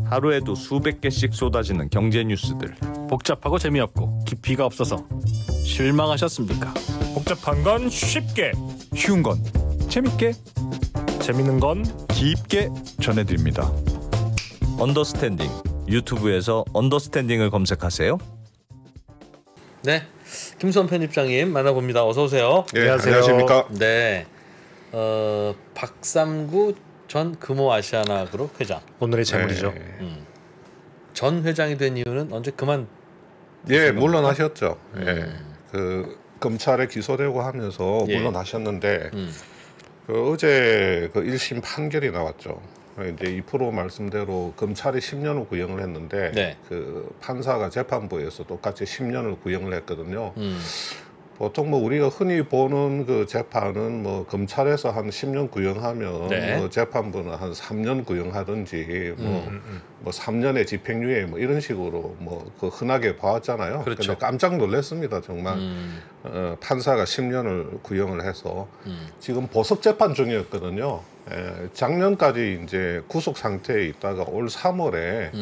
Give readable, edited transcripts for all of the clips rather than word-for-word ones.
하루에도 수백 개씩 쏟아지는 경제 뉴스들. 복잡하고 재미없고 깊이가 없어서 실망하셨습니까? 복잡한 건 쉽게, 쉬운 건 재밌게, 재밌는 건 깊게 전해드립니다. 언더스탠딩, 유튜브에서 언더스탠딩을 검색하세요. 네, 김수원 편집장님 만나봅니다. 어서 오세요. 네, 안녕하십니까? 네, 박삼구 전 금호아시아나그룹 회장. 오늘의 재물이죠. 전 회장이 된 이유는 언제 그만? 예, 물러나셨죠. 예, 그 검찰에 기소되고 하면서 물러나셨는데 그 어제 그 1심 판결이 나왔죠. 이제 2% 말씀대로 검찰이 10년을 구형을 했는데 그 판사가 재판부에서 똑같이 10년을 구형을 했거든요. 보통 뭐 우리가 흔히 보는 그 재판은 뭐 검찰에서 한 10년 구형하면 뭐 재판부는 한 3년 구형하든지 뭐 3년의 집행유예 뭐 이런 식으로 뭐 그 흔하게 봐왔잖아요. 그렇죠. 근데 깜짝 놀랐습니다. 정말 판사가 10년을 구형을 해서 지금 보석 재판 중이었거든요. 작년까지 이제 구속 상태에 있다가 올 3월에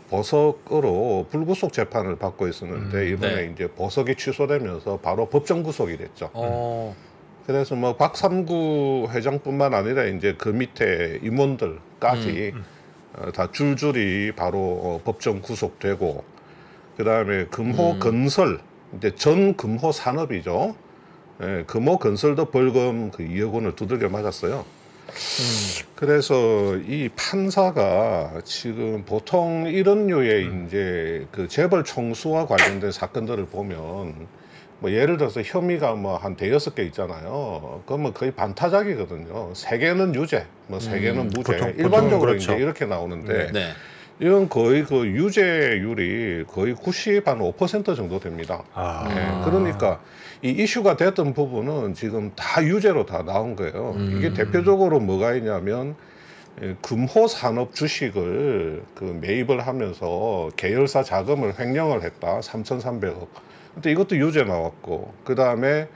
보석으로 불구속 재판을 받고 있었는데 이번에 이제 보석이 취소되면서 바로 법정 구속이 됐죠. 그래서 뭐 박삼구 회장뿐만 아니라 이제 그 밑에 임원들까지 다 줄줄이 바로 법정 구속되고, 그 다음에 금호건설, 이제 전 금호산업이죠. 금호건설도 벌금 그 2억 원을 두들겨 맞았어요. 그래서 이 판사가 지금 보통 이런 류의 이제 그 재벌 총수와 관련된 사건들을 보면 뭐 예를 들어서 혐의가 뭐 한 대여섯 개 있잖아요. 그러면 거의 반타작이거든요. 3개는 유죄, 뭐 3개는 무죄. 일반적으로 그렇죠. 이제 이렇게 나오는데 이건 거의 그 유죄율이 거의 90~5% 정도 됩니다. 그러니까 이 이슈가 됐던 부분은 지금 다 유죄로 다 나온 거예요. 이게 대표적으로 뭐가 있냐면 금호산업 주식을 그 매입을 하면서 계열사 자금을 횡령을 했다. 3,300억. 근데 이것도 유죄 나왔고, 그 다음에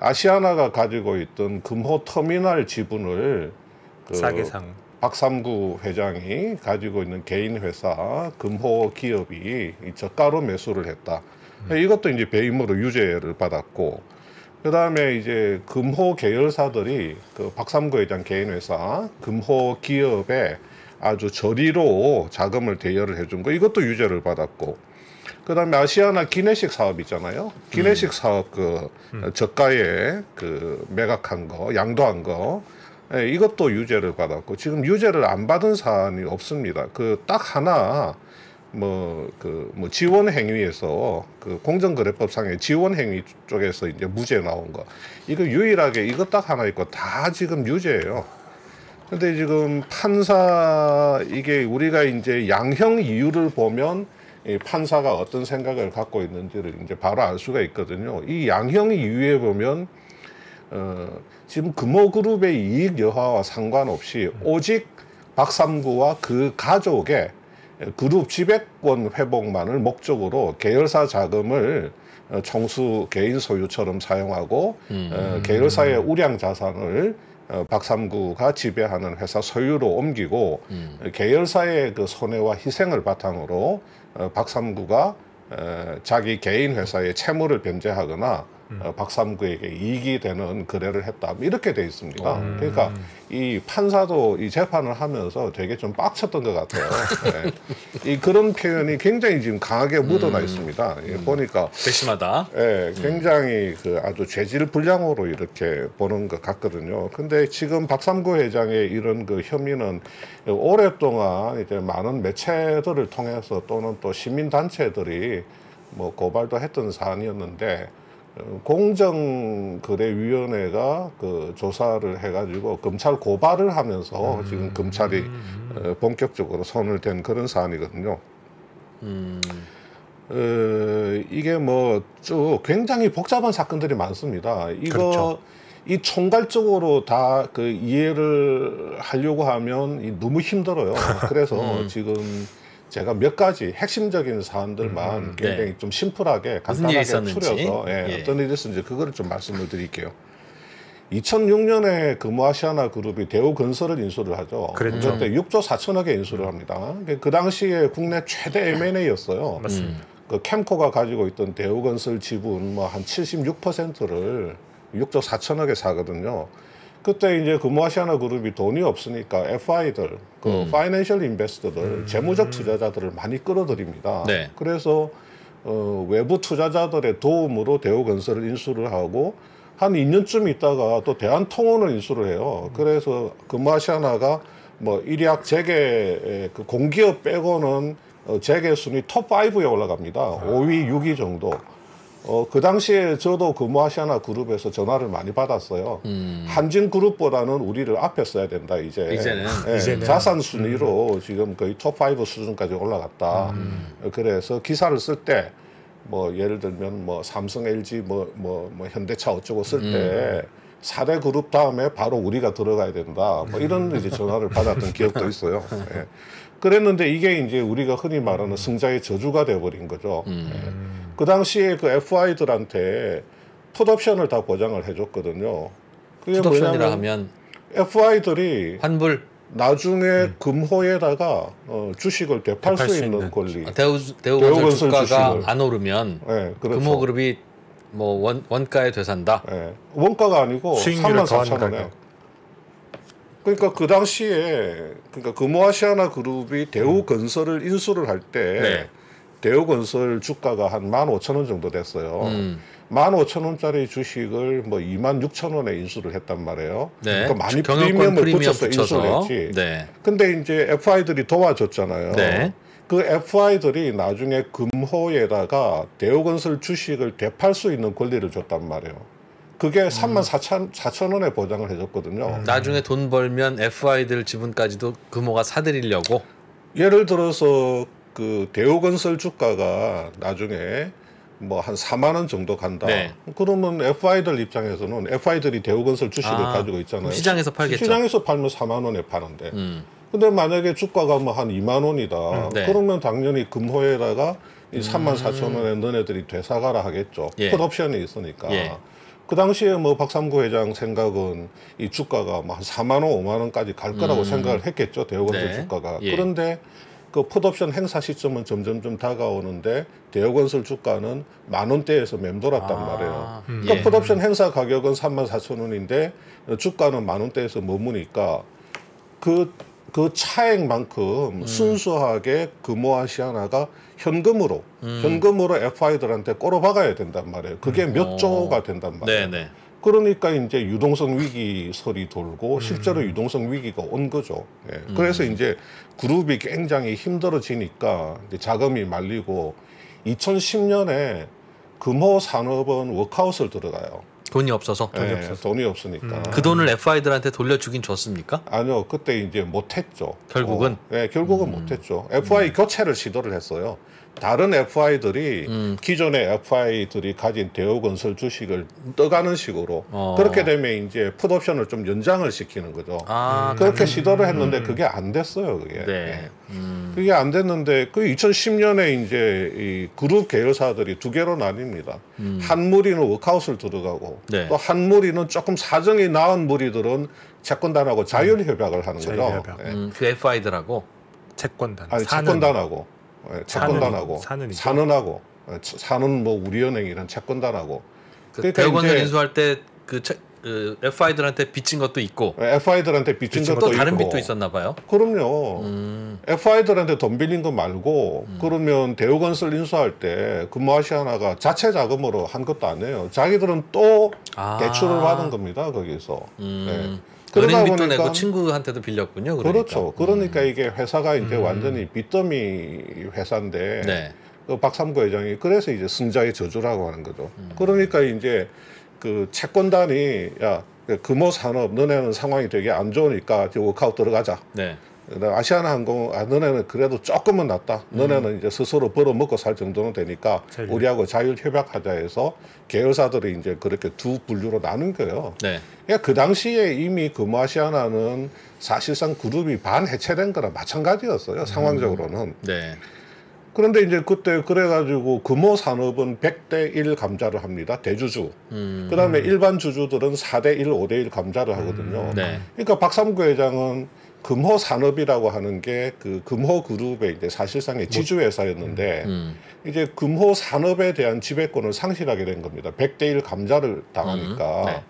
아시아나가 가지고 있던 금호터미널 지분을 그 사계상 박삼구 회장이 가지고 있는 개인 회사 금호기업이 저가로 매수를 했다. 이것도 이제 배임으로 유죄를 받았고, 그 다음에 이제 금호 계열사들이 그 박삼구 회장 개인 회사 금호기업에 아주 저리로 자금을 대여를 해준 거, 이것도 유죄를 받았고, 그 다음에 아시아나 기내식 사업 있잖아요. 기내식 사업 그 저가에 그 매각한 거, 양도한 거, 이것도 유죄를 받았고, 지금 유죄를 안 받은 사안이 없습니다. 그 딱 하나 뭐 지원 행위에서 그 공정거래법상의 지원 행위 쪽에서 이제 무죄 나온 거, 이거 유일하게 이거 딱 하나 있고 다 지금 유죄예요. 근데 지금 판사, 이게 우리가 이제 양형 이유를 보면 이 판사가 어떤 생각을 갖고 있는지를 이제 바로 알 수가 있거든요. 이 양형 이유에 보면 지금 금호그룹의 이익 여하와 상관없이 오직 박삼구와 그 가족의 그룹 지배권 회복만을 목적으로 계열사 자금을 총수 개인 소유처럼 사용하고 계열사의 우량 자산을 박삼구가 지배하는 회사 소유로 옮기고 계열사의 그 손해와 희생을 바탕으로 박삼구가 자기 개인 회사의 채무를 변제하거나 박삼구에게 이익이 되는 거래를 했다, 이렇게 돼 있습니다. 그러니까 이 판사도 이 재판을 하면서 되게 좀 빡쳤던 것 같아요. 이 그런 표현이 굉장히 지금 강하게 묻어나 있습니다. 보니까 괘씸하다. 굉장히 그 아주 죄질 불량으로 이렇게 보는 것 같거든요. 근데 지금 박삼구 회장의 이런 그 혐의는 오랫동안 이제 많은 매체들을 통해서 또는 또 시민단체들이 뭐 고발도 했던 사안이었는데, 공정거래위원회가 그 조사를 해가지고 검찰 고발을 하면서 지금 검찰이 본격적으로 손을 댄 그런 사안이거든요. 이게 뭐 쭉 굉장히 복잡한 사건들이 많습니다. 이거 그렇죠. 이 총괄적으로 다 그 이해를 하려고 하면 너무 힘들어요. 그래서 지금 제가 몇 가지 핵심적인 사안들만 굉장히 좀 심플하게 간단하게 추려서 어떤 일이 있었는지 그거를 좀 말씀을 드릴게요. 2006년에 금호아시아나 그룹이 대우건설을 인수를 하죠. 그랬죠. 그때 6조 4천억에 인수를 합니다. 그 당시에 국내 최대 M&A였어요. 맞습니다. 그 캠코가 가지고 있던 대우건설 지분 뭐 한 76%를 6조 4천억에 사거든요. 그때 이제 금호아시아나 그룹이 돈이 없으니까 FI들, 그 파이낸셜 인베스터들, 재무적 투자자들을 많이 끌어들입니다. 네. 그래서 외부 투자자들의 도움으로 대우건설을 인수를 하고 한 2년쯤 있다가 또 대한통운을 인수를 해요. 그래서 금호아시아나가 뭐 일약 재계 그 공기업 빼고는 재계 순위 톱5에 올라갑니다. 5위, 6위 정도. 그 당시에 저도 금호아시아나 그룹에서 전화를 많이 받았어요. 한진그룹보다는 우리를 앞에 써야 된다, 이제는. 예, 이제는. 자산 순위로 지금 거의 톱5 수준까지 올라갔다. 그래서 기사를 쓸 때, 뭐, 예를 들면, 뭐, 삼성, LG, 뭐, 현대차 어쩌고 쓸 때, 4대 그룹 다음에 바로 우리가 들어가야 된다. 뭐, 이런 이제 전화를 받았던 기억도 있어요. 예. 그랬는데 이게 이제 우리가 흔히 말하는 승자의 저주가 돼버린 거죠. 예. 그 당시에 그 FI들한테 풋옵션을 다 보장을 해줬거든요. 그게 풋옵션이라 뭐냐면 하면 FI들이 환불 나중에 금호에다가 주식을 되팔 수 있는 권리. 대우건설 대우건설 주가가 주식을. 안 오르면 네, 그렇죠. 금호그룹이 뭐 원가에 되산다. 네. 원가가 아니고 수익률을 더한 34,000원에. 가격. 그러니까 그 당시에 그러니까 금호아시아나 그룹이 대우건설을 인수를 할 때 네. 대우건설 주가가 한 15,000원 정도 됐어요. 15,000원짜리 주식을 뭐 26,000원에 인수를 했단 말이에요. 네. 그러니까 많이 경영권 프리미엄을 프리미엄 붙여서 붙여서. 인수를 했지. 네. 근데 이제 FI들이 도와줬잖아요. 네. 그 FI들이 나중에 금호에다가 대우건설 주식을 되팔 수 있는 권리를 줬단 말이에요. 그게 34,000원에 보장을 해줬거든요. 나중에 돈 벌면 FI들 지분까지도 금호가 사들이려고. 예를 들어서 그 대우건설 주가가 나중에 뭐 한 4만 원 정도 간다. 네. 그러면 FI들 입장에서는 FI들이 대우건설 주식을 아, 가지고 있잖아요. 그럼 시장에서 팔겠죠. 시장에서 팔면 4만 원에 파는데. 근데 만약에 주가가 뭐 한 2만 원이다. 네. 그러면 당연히 금호에다가 이 34,000원에 너네들이 되사가라 하겠죠. 예. 풋옵션이 있으니까. 예. 그 당시에 뭐 박삼구 회장 생각은 이 주가가 뭐 한 4만 원, 5만 원까지 갈 거라고 생각을 했겠죠. 대우건설 네. 주가가. 예. 그런데 그 풋옵션 행사 시점은 점점 다가오는데 대우건설 주가는 만 원대에서 맴돌았단 말이에요. 그러니까 예. 풋옵션 행사 가격은 34,000원인데 주가는 만 원대에서 머무니까 그 차액만큼 순수하게 금호아시아나가 현금으로 FI들한테 꼬로박아야 된단 말이에요. 그게 몇 조가 된단 말이에요. 네네. 그러니까 이제 유동성 위기설이 돌고 실제로 유동성 위기가 온 거죠. 예. 그래서 이제 그룹이 굉장히 힘들어지니까 이제 자금이 말리고 2010년에 금호산업은 워크아웃을 들어가요. 돈이 없어서. 돈이 없으니까. 그 돈을 FI들한테 돌려주긴 줬습니까? 아니요, 그때 이제 못했죠. 결국은? 네, 결국은 못했죠. FI 교체를 시도를 했어요. 다른 FI들이 기존의 FI들이 가진 대우건설 주식을 떠가는 식으로 그렇게 되면 이제 풋옵션을 좀 연장을 시키는 거죠. 그렇게 시도를 했는데 그게 안 됐어요. 그게. 네. 그게 안 됐는데 그 2010년에 이제 이 그룹 계열사들이 두 개로 나뉩니다. 한 무리는 워크아웃을 들어가고 네. 또 한 무리는 조금 사정이 나은 무리들은 채권단하고 자율협약을 하는 거죠. 자율협약. 예. 그 FI들하고. 채권단. 아니 채권단하고 채권단하고 사는이죠. 산은하고 산은 뭐 우리은행이란 채권단하고 그러니까 대우건설 이제 인수할 때 그 FI들한테 빚진 것도 있고 FI들한테 빚진 빚진 것도 또 다른 있고. 빚도 있었나 봐요. 그럼요. FI들한테 돈 빌린 거 말고 그러면 대우건설 인수할 때 금호아시아나가 자체 자금으로 한 것도 아니에요. 자기들은 또 대출을 받은 겁니다. 거기서. 네. 그러다 은행 빚도 보니까 내고 친구한테도 빌렸군요. 그러니까. 그렇죠. 그러니까 이게 회사가 이제 완전히 빚더미 회사인데 네. 그 박삼구 회장이 그래서 이제 승자의 저주라고 하는 거죠. 그러니까 이제 그 채권단이 야 금호 산업 너네는 상황이 되게 안 좋으니까 이제 워크아웃 들어가자. 네. 아시아나항공 너네는 그래도 조금은 낫다. 너네는 이제 스스로 벌어 먹고 살 정도는 되니까 우리하고 자율협약하자 해서 계열사들이 이제 그렇게 두 분류로 나눈 거예요. 네. 그러니까 그 당시에 이미 금호아시아나는 사실상 그룹이 반 해체된 거랑 마찬가지였어요. 상황적으로는. 네. 그런데 이제 그때 그래가지고 금호 산업은 100대 1 감자를 합니다. 대주주. 그다음에 일반 주주들은 4대 1, 5대 1 감자를 하거든요. 네. 그러니까 박삼구 회장은 금호 산업이라고 하는 게 그 금호 그룹의 이제 사실상의 지주회사였는데 이제 금호 산업에 대한 지배권을 상실하게 된 겁니다. 100대 1 감자를 당하니까. 네.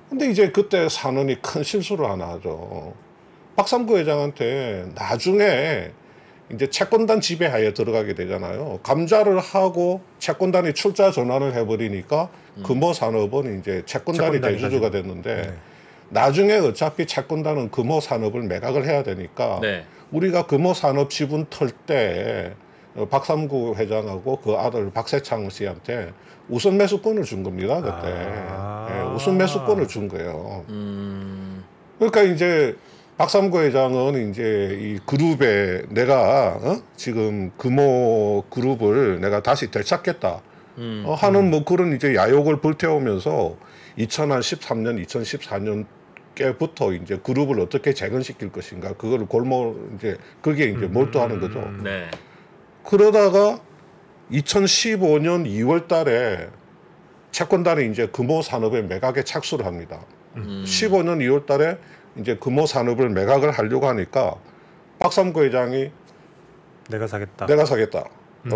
근데 이제 그때 산원이 큰 실수를 하나 하죠. 박삼구 회장한테 나중에 이제 채권단 지배하에 들어가게 되잖아요. 감자를 하고 채권단이 출자 전환을 해버리니까 금호 산업은 이제 채권단이 대주주가 됐는데 나중에 어차피 채권단은 금호 산업을 매각을 해야 되니까 네. 우리가 금호 산업 지분 털 때 박삼구 회장하고 그 아들 박세창 씨한테 우선 매수권을 준 겁니다. 그때 우선 매수권을 준 거예요. 그러니까 이제 박삼구 회장은 이제 이 그룹에 내가 지금 금호 그룹을 내가 다시 되찾겠다 하는 뭐 그런 이제 야욕을 불태우면서 2013년, 2014년께부터 이제 그룹을 어떻게 재건시킬 것인가 그거를 이제 그게 이제 몰두하는 거죠. 네. 그러다가 2015년 2월달에 채권단이 이제 금호 산업의 매각에 착수를 합니다. 15년 2월달에 이제 금호 산업을 매각을 하려고 하니까 박삼구 회장이 내가 사겠다.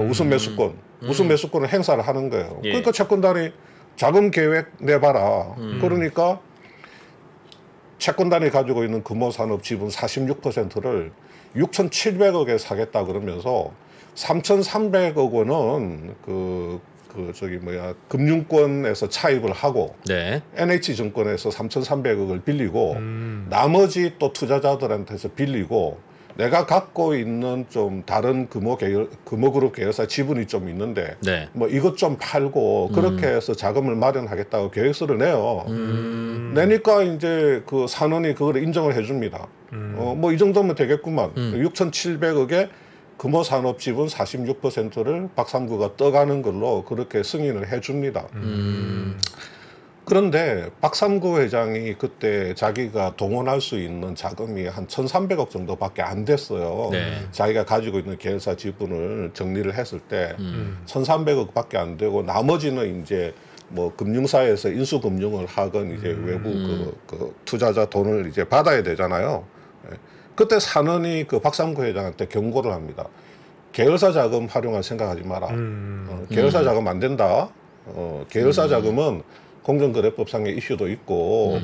우선 매수권, 우선 매수권을 행사를 하는 거예요. 예. 그러니까 채권단이 자금 계획 내봐라. 그러니까 채권단이 가지고 있는 금호 산업 지분 46%를 6,700억에 사겠다 그러면서 3,300억 원은 금융권에서 차입을 하고 네. NH증권에서 3,300억을 빌리고 나머지 또 투자자들한테서 빌리고 내가 갖고 있는 좀 다른 금호그룹 계열사 지분이 좀 있는데 네. 뭐 이것 좀 팔고 그렇게 해서 자금을 마련하겠다고 계획서를 내요. 내니까 이제 그 산원이 그걸 인정을 해줍니다. 뭐 이 정도면 되겠구만. 6,700억에 금호산업 지분 46%를 박삼구가 떠가는 걸로 그렇게 승인을 해줍니다. 그런데 박삼구 회장이 그때 자기가 동원할 수 있는 자금이 한 1,300억 정도밖에 안 됐어요. 네. 자기가 가지고 있는 계열사 지분을 정리를 했을 때 1,300억밖에 안 되고 나머지는 이제 뭐 금융사에서 인수금융을 하건 이제 외부 그 투자자 돈을 이제 받아야 되잖아요. 그때 산원이 그 박삼구 회장한테 경고를 합니다. 계열사 자금 활용할 생각하지 마라. 계열사 자금 안 된다. 계열사 자금은 공정거래법상의 이슈도 있고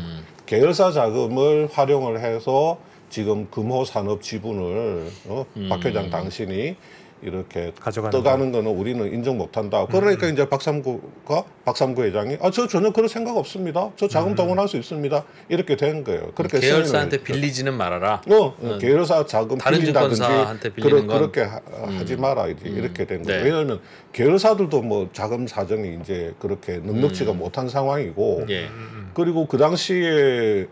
계열사 자금을 활용을 해서 지금 금호산업 지분을 박 회장 당신이 이렇게 떠가는 거는 우리는 인정 못한다. 그러니까 이제 박삼구 회장이 저 전혀 그런 생각 없습니다. 저 자금 동원할 수 있습니다. 이렇게 된 거예요. 그렇게 계열사한테 빌리지는 말아라. 계열사 자금 다른 빌린다든지 증권사한테 빌리는 건 그렇게 하지 마라. 이제 이렇게 된 거예요. 네. 왜냐하면 계열사들도 뭐 자금 사정이 이제 그렇게 넉넉지가 못한 상황이고 예. 그리고 그 당시에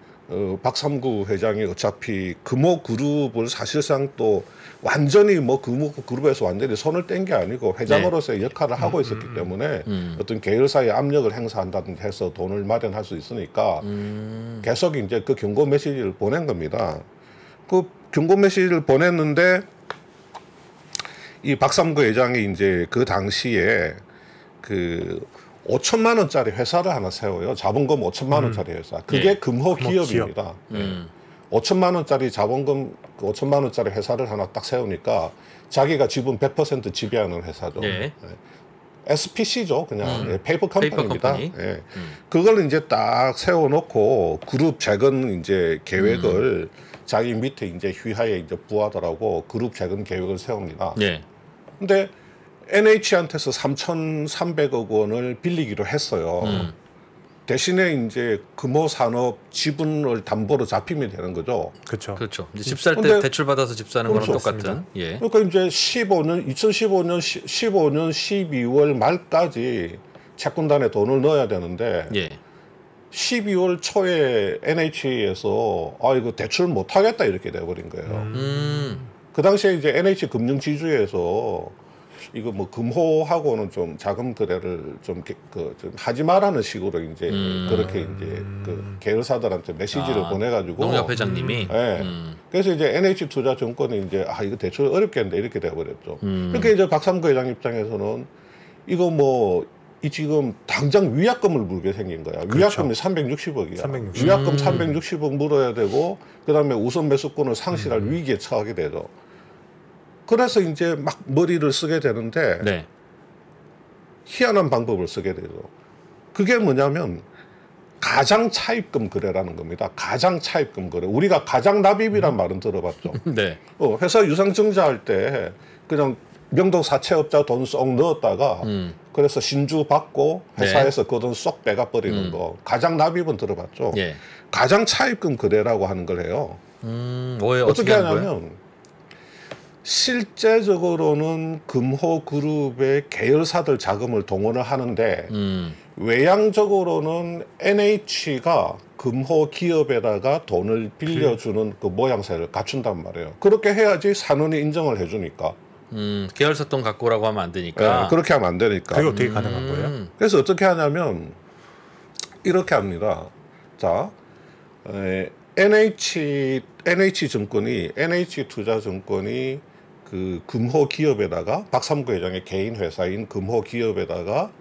박삼구 회장이 어차피 금호그룹을 사실상 또 완전히 뭐 금호그룹에서 완전히 손을 뗀 게 아니고 회장으로서의 역할을 하고 있었기 때문에 어떤 계열사의 압력을 행사한다든지 해서 돈을 마련할 수 있으니까 계속 이제 그 경고 메시지를 보낸 겁니다. 그 경고 메시지를 보냈는데 이 박삼구 회장이 이제 그 당시에 그 5천만 원짜리 회사를 하나 세워요. 자본금 5천만 원짜리 회사. 그게 예. 금호 기업입니다. 5천만 원짜리 자본금 5천만 원짜리 회사를 하나 딱 세우니까 자기가 지분 100% 지배하는 회사죠. 예. SPC죠. 그냥 페이퍼 페이퍼 컴퍼니입니다. 컴퍼니. 예. 그걸 이제 딱 세워놓고 그룹 재건 이제 계획을 자기 밑에 이제 휘하에 이제 부하들하고 그룹 재건 계획을 세웁니다. 예. 근데 NH한테서 3,300억 원을 빌리기로 했어요. 대신에 이제 금호산업 지분을 담보로 잡히면 되는 거죠. 그렇죠. 그렇죠. 이제 집 살 때 근데 대출 받아서 집 사는 거랑 그렇죠. 똑같은. 예. 그러니까 이제 2015년 12월 말까지 채권단에 돈을 넣어야 되는데 예. 12월 초에 NH에서 이거 대출 못 하겠다 이렇게 돼 버린 거예요. 그 당시에 이제 NH 금융지주에서 이거 뭐 금호하고는 좀 자금 거래를 좀 하지 말라는 식으로 이제 그렇게 이제 그 계열사들한테 메시지를 보내가지고 농협 회장님이. 예. 그래서 이제 NH투자증권이 이제 이거 대출 어렵겠는데 이렇게 돼버렸죠. 그러니까 이제 박삼구 회장 입장에서는 이거 뭐 이 지금 당장 위약금을 물게 생긴 거야. 위약금이 360억이야. 360억. 위약금 360억 물어야 되고 그다음에 우선 매수권을 상실할 위기에 처하게 되죠. 그래서 이제 막 머리를 쓰게 되는데 네. 희한한 방법을 쓰게 되죠. 그게 뭐냐면 가장 차입금 거래라는 겁니다. 가장 차입금 거래. 우리가 가장 납입이란 말은 들어봤죠. 네. 회사 유상증자할 때 그냥 명동 사채업자 돈 쏙 넣었다가 그래서 신주 받고 회사에서 그 돈 쏙 빼가 버리는 거. 가장 납입은 들어봤죠. 예. 가장 차입금 거래라고 하는 걸 해요. 왜 어떻게 하는 거예요? 하냐면 실제적으로는 금호그룹의 계열사들 자금을 동원을 하는데 외향적으로는 NH가 금호 기업에다가 돈을 빌려주는 그 모양새를 갖춘단 말이에요. 그렇게 해야지 산원이 인정을 해주니까. 계열사 돈 갖고 오라고 하면 안 되니까. 네, 그렇게 하면 안 되니까. 그게 어떻게 가능한 거예요? 그래서 어떻게 하냐면 이렇게 합니다. 자, NH투자증권이 그 금호 기업에다가 박삼구 회장의 개인 회사인 금호 기업에다가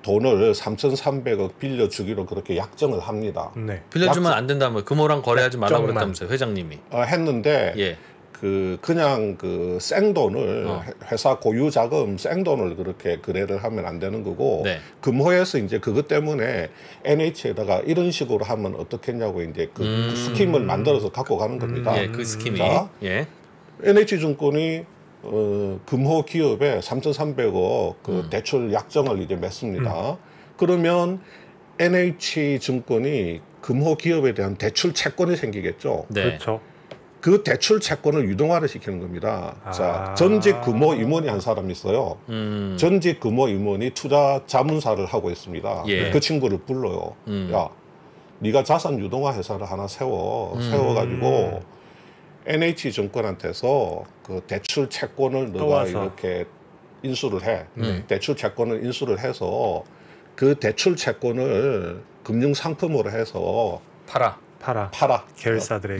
돈을 3,300억 빌려주기로 그렇게 약정을 합니다. 네. 빌려주면 안 된다면 금호랑 거래하지 말라고 약정만. 그랬다면서요, 회장님이. 했는데 예. 그냥 그 생돈을 회사 고유 자금 생돈을 그렇게 거래를 하면 안 되는 거고 네. 금호에서 이제 그것 때문에 NH에다가 이런 식으로 하면 어떻겠냐고 이제 그 스킴을 만들어서 갖고 가는 겁니다. 예, 그 스킴이. 자, 예. NH증권이 금호 기업에 3,300억 그 대출 약정을 이제 맺습니다. 그러면 NH증권이 금호 기업에 대한 대출 채권이 생기겠죠. 네. 그렇죠. 그 대출 채권을 유동화를 시키는 겁니다. 자, 전직 금호 임원이 한 사람 있어요. 전직 금호 임원이 투자 자문사를 하고 있습니다. 예. 그 친구를 불러요. 야, 네가 자산 유동화 회사를 하나 세워가지고 NH증권한테서 그 대출 채권을 너가 떠와서. 이렇게 인수를 해. 대출 채권을 인수를 해서 그 대출 채권을 금융 상품으로 해서 팔아. 팔아. 계열사들에게.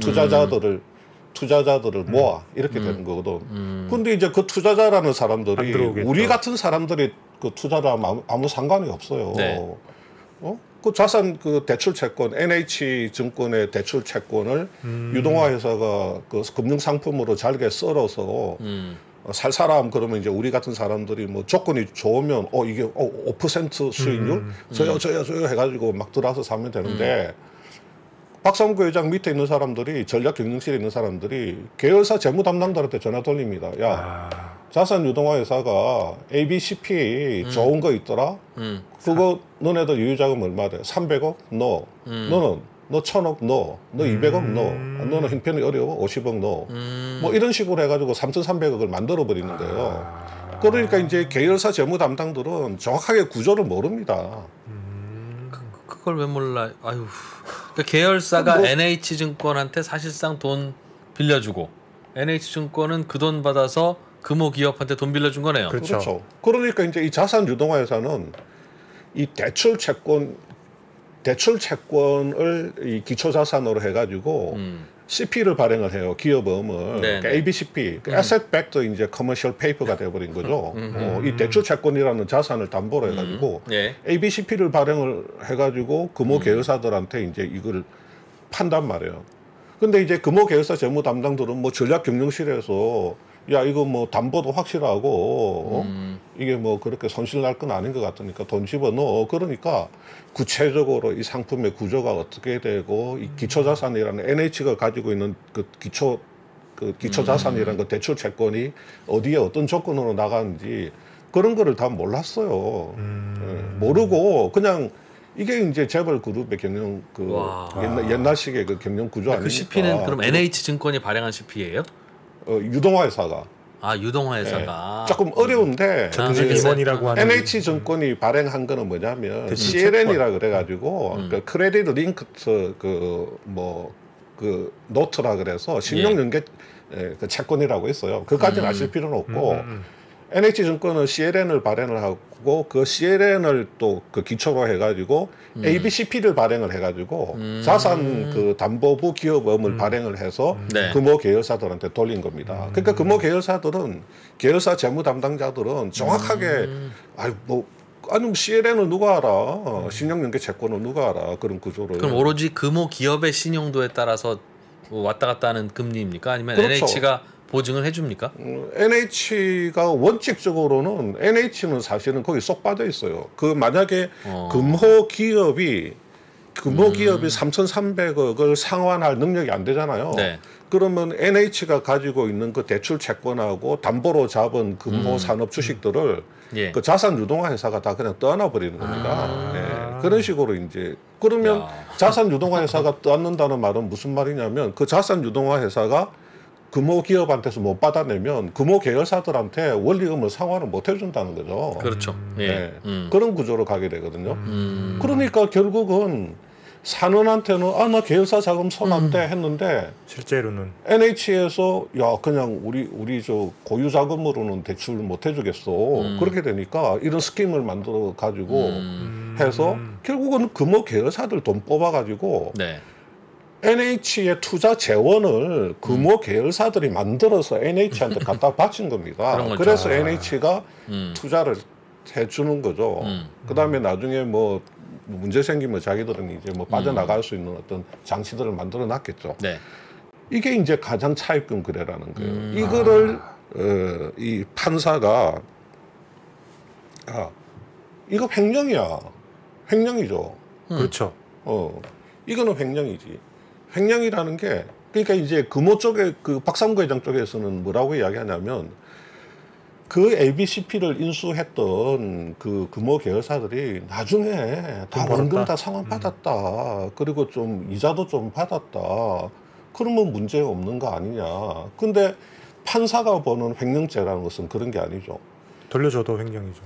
투자자들을 모아 이렇게 되는 거거든. 근데 이제 그 투자자라는 안 사람들이 들어오겠죠. 우리 같은 사람들이 그 투자를 하면 아무 상관이 없어요. 네. 그 자산 그 대출 채권 NH증권의 대출 채권을 유동화 회사가 그 금융 상품으로 잘게 썰어서 살 사람 그러면 이제 우리 같은 사람들이 뭐 조건이 좋으면 이게 5% 수익률 저요 해가지고 막 들어와서 사면 되는데. 박삼구 회장 밑에 있는 사람들이 전략 경영실에 있는 사람들이 계열사 재무 담당자한테 전화 돌립니다. 야, 자산 유동화 회사가 ABCP 좋은 거 있더라. 그거 너네들 유유자금 얼마 돼? 300억? 넣어. 너는 너 1,000억 넣어. 너 200억 넣어. 너는 형편이 어려워? 50억 넣어. 뭐 이런 식으로 해가지고 3,300억을 만들어 버리는 거예요. 그러니까 이제 계열사 재무 담당들은 정확하게 구조를 모릅니다. 그걸 왜 몰라? 아유. 그러니까 계열사가 NH증권한테 사실상 돈 빌려주고 NH증권은 그 돈 받아서 금호 기업한테 돈 빌려준 거네요. 그렇죠. 그러니까 이제 이 자산 유동화 회사는 이 대출 채권을 이 기초 자산으로 해가지고 CP를 발행을 해요. 기업음을. 그러니까 ABCP, Asset Backed 이제 Commercial Paper가 되어버린 거죠. 이 대출 채권이라는 자산을 담보로 해가지고 예. ABCP를 발행을 해가지고 금호 계열사들한테 이제 이걸 판단 말이에요. 근데 이제 금호 계열사 재무 담당들은 뭐 전략 경영실에서 야 이거 뭐 담보도 확실하고 이게 뭐 그렇게 손실 날 건 아닌 것 같으니까 돈 집어넣어. 그러니까 구체적으로 이 상품의 구조가 어떻게 되고 이 기초자산이라는 NH가 가지고 있는 그 기초자산이라는 그 대출 채권이 어디에 어떤 조건으로 나가는지 그런 거를 다 몰랐어요. 모르고 그냥 이게 이제 재벌 그룹의 경영 그 옛날식의 그 경영 구조 아닙니까? 그 CP는 그럼 NH증권이 발행한 CP예요? 유동화 회사가. 유동화 회사가. 조금 어려운데 전직 임원이라고 하는 NH증권이 발행한 거는 뭐냐면 CLN이라 그래가지고 그 크레딧 링크드 그 노트라 그래서 신용 연계 그 채권이라고 있어요. 그까지는 아실 필요는 없고 NH증권은 CLN을 발행을 하고 그 CLN을 또 그 기초로 해가지고 ABCP를 발행을 해가지고 자산 그 담보부 기업음을 발행을 해서 네. 금호 계열사들한테 돌린 겁니다. 그러니까 금호 계열사들은 계열사 재무 담당자들은 정확하게 아니 CLN을 누가 알아? 신용연계 채권을 누가 알아? 그런 구조를. 그럼 오로지 금호 기업의 신용도에 따라서 왔다 갔다 하는 금리입니까? 아니면 그렇죠. NH가 보증을 해줍니까? NH가 원칙적으로는 NH는 사실은 거기 쏙 빠져 있어요. 그 만약에 금호 기업이 3,300억을 상환할 능력이 안 되잖아요. 네. 그러면 NH가 가지고 있는 그 대출 채권하고 담보로 잡은 금호 산업 주식들을 예. 그 자산 유동화 회사가 다 그냥 떠나 버리는 겁니다. 네. 그런 식으로 이제 그러면 자산 유동화 회사가 떠난다는 말은 무슨 말이냐면 그 자산 유동화 회사가 금호 기업한테서 못 받아내면 금호 계열사들한테 원리금을 상환을 못 해준다는 거죠. 그렇죠. 예. 네. 그런 구조로 가게 되거든요. 그러니까 결국은 산원한테는 나 계열사 자금 손 안 대 했는데 실제로는 NH에서 야 그냥 우리 저 고유 자금으로는 대출 못 해주겠어. 그렇게 되니까 이런 스킴을 만들어 가지고 해서 결국은 금호 계열사들 돈 뽑아 가지고 네. NH의 투자 재원을 금호 계열사들이 만들어서 NH한테 갖다 바친 겁니다. 그런 거죠. 그래서 NH가 투자를 해주는 거죠. 그다음에 나중에 뭐 문제 생기면 자기들은 이제 뭐 빠져나갈 수 있는 어떤 장치들을 만들어 놨겠죠. 네. 이게 이제 가장 차입금 거래라는 거예요. 이거를 이 판사가 이거 횡령이야. 횡령이죠. 그렇죠. 이거는 횡령이지. 횡령이라는 게 그러니까 이제 금호 쪽에 그 박상구 회장 쪽에서는 뭐라고 이야기하냐면 그 ABCP를 인수했던 그 금호 계열사들이 나중에 다 원금 다 상환 받았다. 그리고 좀 이자도 좀 받았다. 그러면 문제 없는 거 아니냐. 근데 판사가 보는 횡령죄라는 것은 그런 게 아니죠. 돌려줘도 횡령이죠.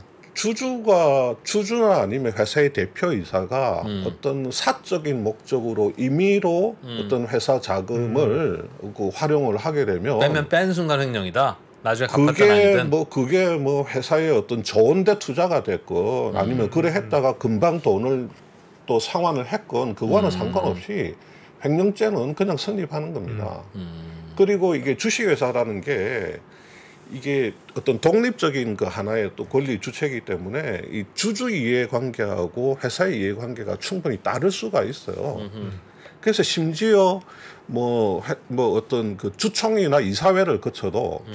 주주나 아니면 회사의 대표이사가 어떤 사적인 목적으로 임의로 어떤 회사 자금을 그 활용을 하게 되면 빼면 뺀 순간 횡령이다. 나중에 갚았든 아니든. 그게 뭐 회사의 어떤 좋은데 투자가 됐건 아니면 그래 했다가 금방 돈을 또 상환을 했건 그거와는 상관없이 횡령죄는 그냥 성립하는 겁니다. 그리고 이게 주식회사라는 게 이게 어떤 독립적인 그 하나의 또 권리 주체이기 때문에 이 주주 이해관계하고 회사의 이해관계가 충분히 따를 수가 있어요. 그래서 심지어 뭐 어떤 그 주총이나 이사회를 거쳐도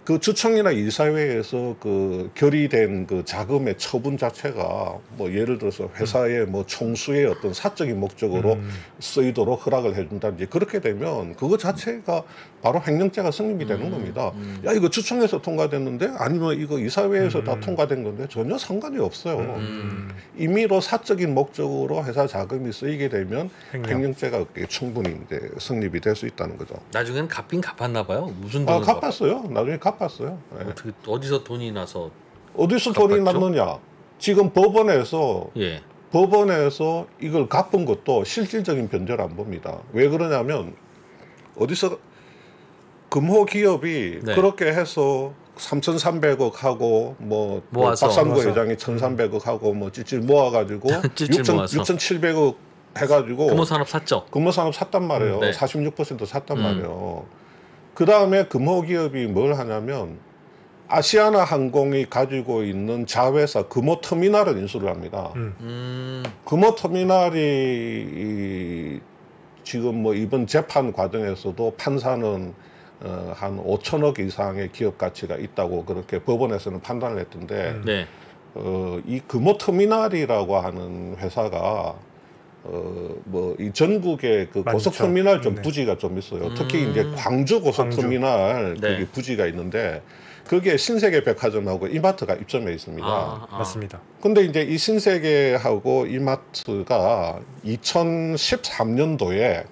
그 주총이나 이사회에서 그 결의된 그 자금의 처분 자체가 뭐 예를 들어서 회사의 뭐 총수의 어떤 사적인 목적으로 쓰이도록 허락을 해준다든지 그렇게 되면 그거 자체가 바로 횡령죄가 성립이 되는 겁니다. 야 이거 주총에서 통과됐는데 아니면 이거 이사회에서 다 통과된 건데 전혀 상관이 없어요. 임의로 사적인 목적으로 회사 자금이 쓰이게 되면 횡령죄가 충분히 이제 성립이 될 수 있다는 거죠. 나중에는 갚긴 갚았나 봐요. 무슨 돈을 갚았어요. 나중에 갚았어요. 네. 어디서 돈이 나서 어디서 돈이 갚았죠? 났느냐? 지금 법원에서 예. 이걸 갚은 것도 실질적인 변제를 안 봅니다. 왜 그러냐면 어디서 금호 기업이 네. 그렇게 해서 3,300억 하고 뭐 모아서. 박상구 회장이 1,300억 하고 뭐 찔찔 모아가지고 찔찔 모아서. 6,700억 해가지고 금호산업 샀죠. 금호산업 샀단 말이에요. 네. 46% 샀단 말이에요. 그 다음에 금호기업이 뭘 하냐면 아시아나 항공이 가지고 있는 자회사 금호터미널을 인수를 합니다. 금호터미널이 지금 뭐 이번 재판 과정에서도 판사는 한 5천억 이상의 기업 가치가 있다고 그렇게 법원에서는 판단을 했던데 네. 이 금호터미널이라고 하는 회사가 뭐 이 전국에 그 많죠. 고속터미널 좀 네. 부지가 좀 있어요. 특히 이제 광주 고속터미널 네. 거기 부지가 있는데 거기에 신세계 백화점하고 이마트가 입점해 있습니다. 맞습니다. 근데 이제 이 신세계하고 이마트가 2013년도에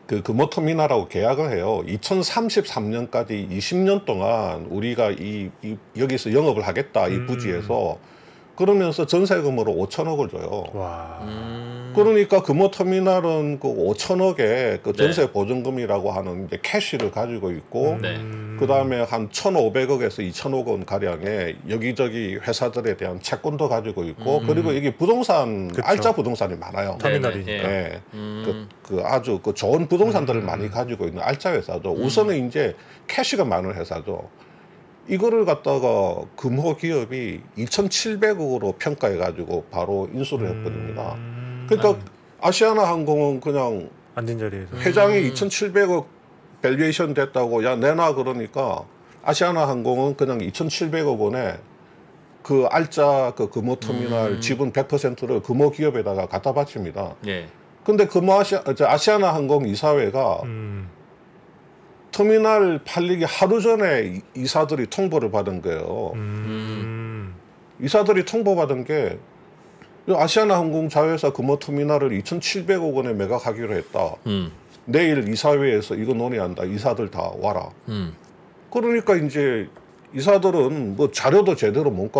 그 금호터미널하고 계약을 해요. 2033년까지 20년 동안 우리가 여기서 영업을 하겠다 이 부지에서 그러면서 전세금으로 5천억을 줘요. 와. 그러니까 금호터미널은 그 5천억의 그 전세 네. 보증금이라고 하는 이제 캐시를 가지고 있고, 네. 그 다음에 한 1,500억에서 2,000억 원 가량의 여기저기 회사들에 대한 채권도 가지고 있고, 그리고 이게 부동산 그쵸. 알짜 부동산이 많아요. 터미널이니까. 네, 네. 예. 그 아주 그 좋은 부동산들을 많이 가지고 있는 알짜 회사죠. 우선은 이제 캐시가 많은 회사죠. 이거를 갖다가 금호 기업이 2,700억으로 평가해 가지고 바로 인수를 해버립니다. 그러니까 아시아나 항공은 그냥 앉은 자리에서. 회장이 2,700억 밸류에이션 됐다고 야 내놔 그러니까 아시아나 항공은 그냥 2,700억 원에 그 알짜 그 금호 터미널 지분 100%를 금호 기업에다가 갖다 바칩니다. 예. 근데 아시아나 항공 이사회가 터미널 팔리기 하루 전에 이사들이 통보를 받은 거예요. 이사들이 통보받은 게 아시아나 항공 자회사 금호 터미널을 2,700억 원에 매각하기로 했다. 내일 이사회에서 이거 논의한다. 이사들 다 와라. 그러니까 이제 이사들은 뭐 자료도 제대로 못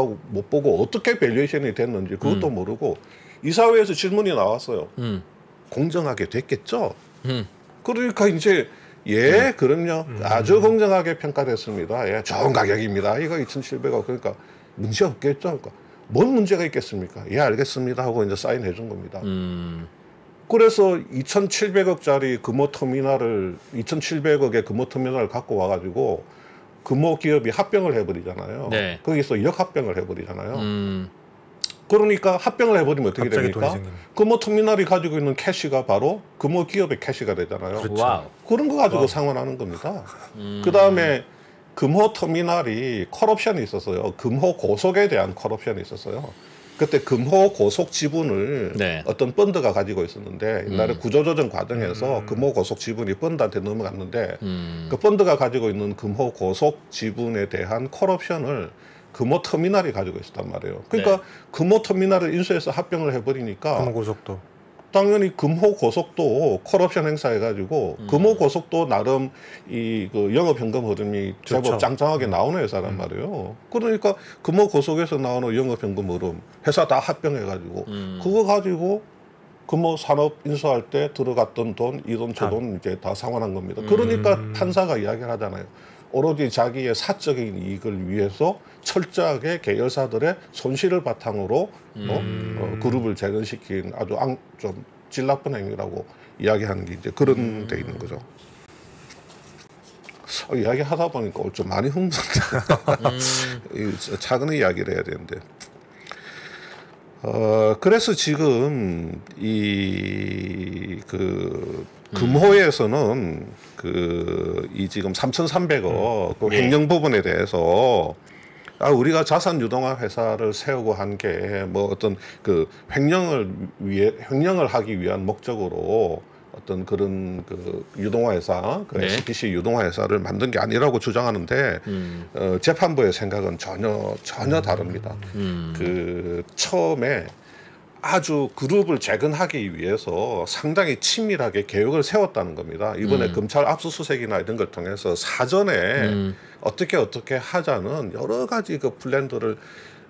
보고 어떻게 밸류에이션이 됐는지 그것도 모르고 이사회에서 질문이 나왔어요. 공정하게 됐겠죠? 그러니까 이제 예, 그럼요. 아주 공정하게 평가됐습니다. 예, 좋은 가격입니다. 이거 2,700억. 그러니까 문제 없겠죠? 그러니까 뭔 문제가 있겠습니까? 예, 알겠습니다. 하고 이제 사인해 준 겁니다. 그래서 2,700억짜리 금호 터미널을 2,700억의 금호 터미널을 갖고 와가지고 금호 기업이 합병을 해버리잖아요. 네. 거기서 역합병을 해버리잖아요. 그러니까 합병을 해버리면 어떻게 갑자기 돈이 됩니까? 생깁니다. 금호 터미널이 가지고 있는 캐시가 바로 금호 기업의 캐시가 되잖아요. 와우. 그런 거 가지고 상환하는 겁니다. 그 다음에 금호 터미널이 컬옵션이 있었어요. 금호 고속에 대한 컬옵션이 있었어요. 그때 금호 고속 지분을 네. 어떤 펀드가 가지고 있었는데 옛날에 구조조정 과정에서 금호 고속 지분이 펀드한테 넘어갔는데 그 펀드가 가지고 있는 금호 고속 지분에 대한 컬옵션을 금호 터미널이 가지고 있었단 말이에요. 그러니까 네. 금호 터미널을 인수해서 합병을 해버리니까 금호고속도. 당연히 금호 고속도 컬옵션 행사해가지고 금호 고속도 나름 이 그 영업 현금 흐름이 제법 좋죠. 짱짱하게 나오는 회사란 말이에요. 그러니까 금호 고속에서 나오는 영업 현금 흐름 회사 다 합병해가지고 그거 가지고 금호 산업 인수할 때 들어갔던 돈, 이 돈, 저 돈 이제 다 상환한 겁니다. 그러니까 판사가 이야기를 하잖아요. 오로지 자기의 사적인 이익을 위해서 철저하게 계열사들의 손실을 바탕으로 그룹을 재건시킨 아주 좀 질 나쁜 행위라고 이야기하는 게 이제 그런 데 있는 거죠. 이야기하다 보니까 오늘 좀 많이 흥분된다. 작은 이야기를 해야 되는데. 그래서 지금 금호에서는 이 지금 3,300억 그 횡령 부분에 대해서 우리가 자산 유동화 회사를 세우고 한 게 뭐 어떤 그 횡령을 하기 위한 목적으로 어떤 그런 그 유동화 회사, 그 네. SPC 유동화 회사를 만든 게 아니라고 주장하는데 재판부의 생각은 전혀 다릅니다. 그 처음에 아주 그룹을 재건하기 위해서 상당히 치밀하게 계획을 세웠다는 겁니다. 이번에 검찰 압수수색이나 이런 걸 통해서 사전에 어떻게 하자는 여러 가지 그 플랜들을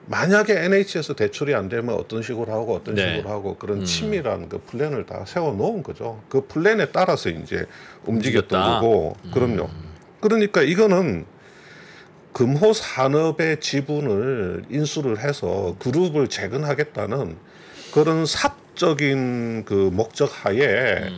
만약에 NH에서 대출이 안 되면 어떤 식으로 하고 어떤 네. 식으로 하고 그런 치밀한 그 플랜을 다 세워 놓은 거죠. 그 플랜에 따라서 이제 움직였던 움직였다. 거고, 그럼요. 그러니까 이거는 금호 산업의 지분을 인수를 해서 그룹을 재건하겠다는 그런 사적인 그 목적 하에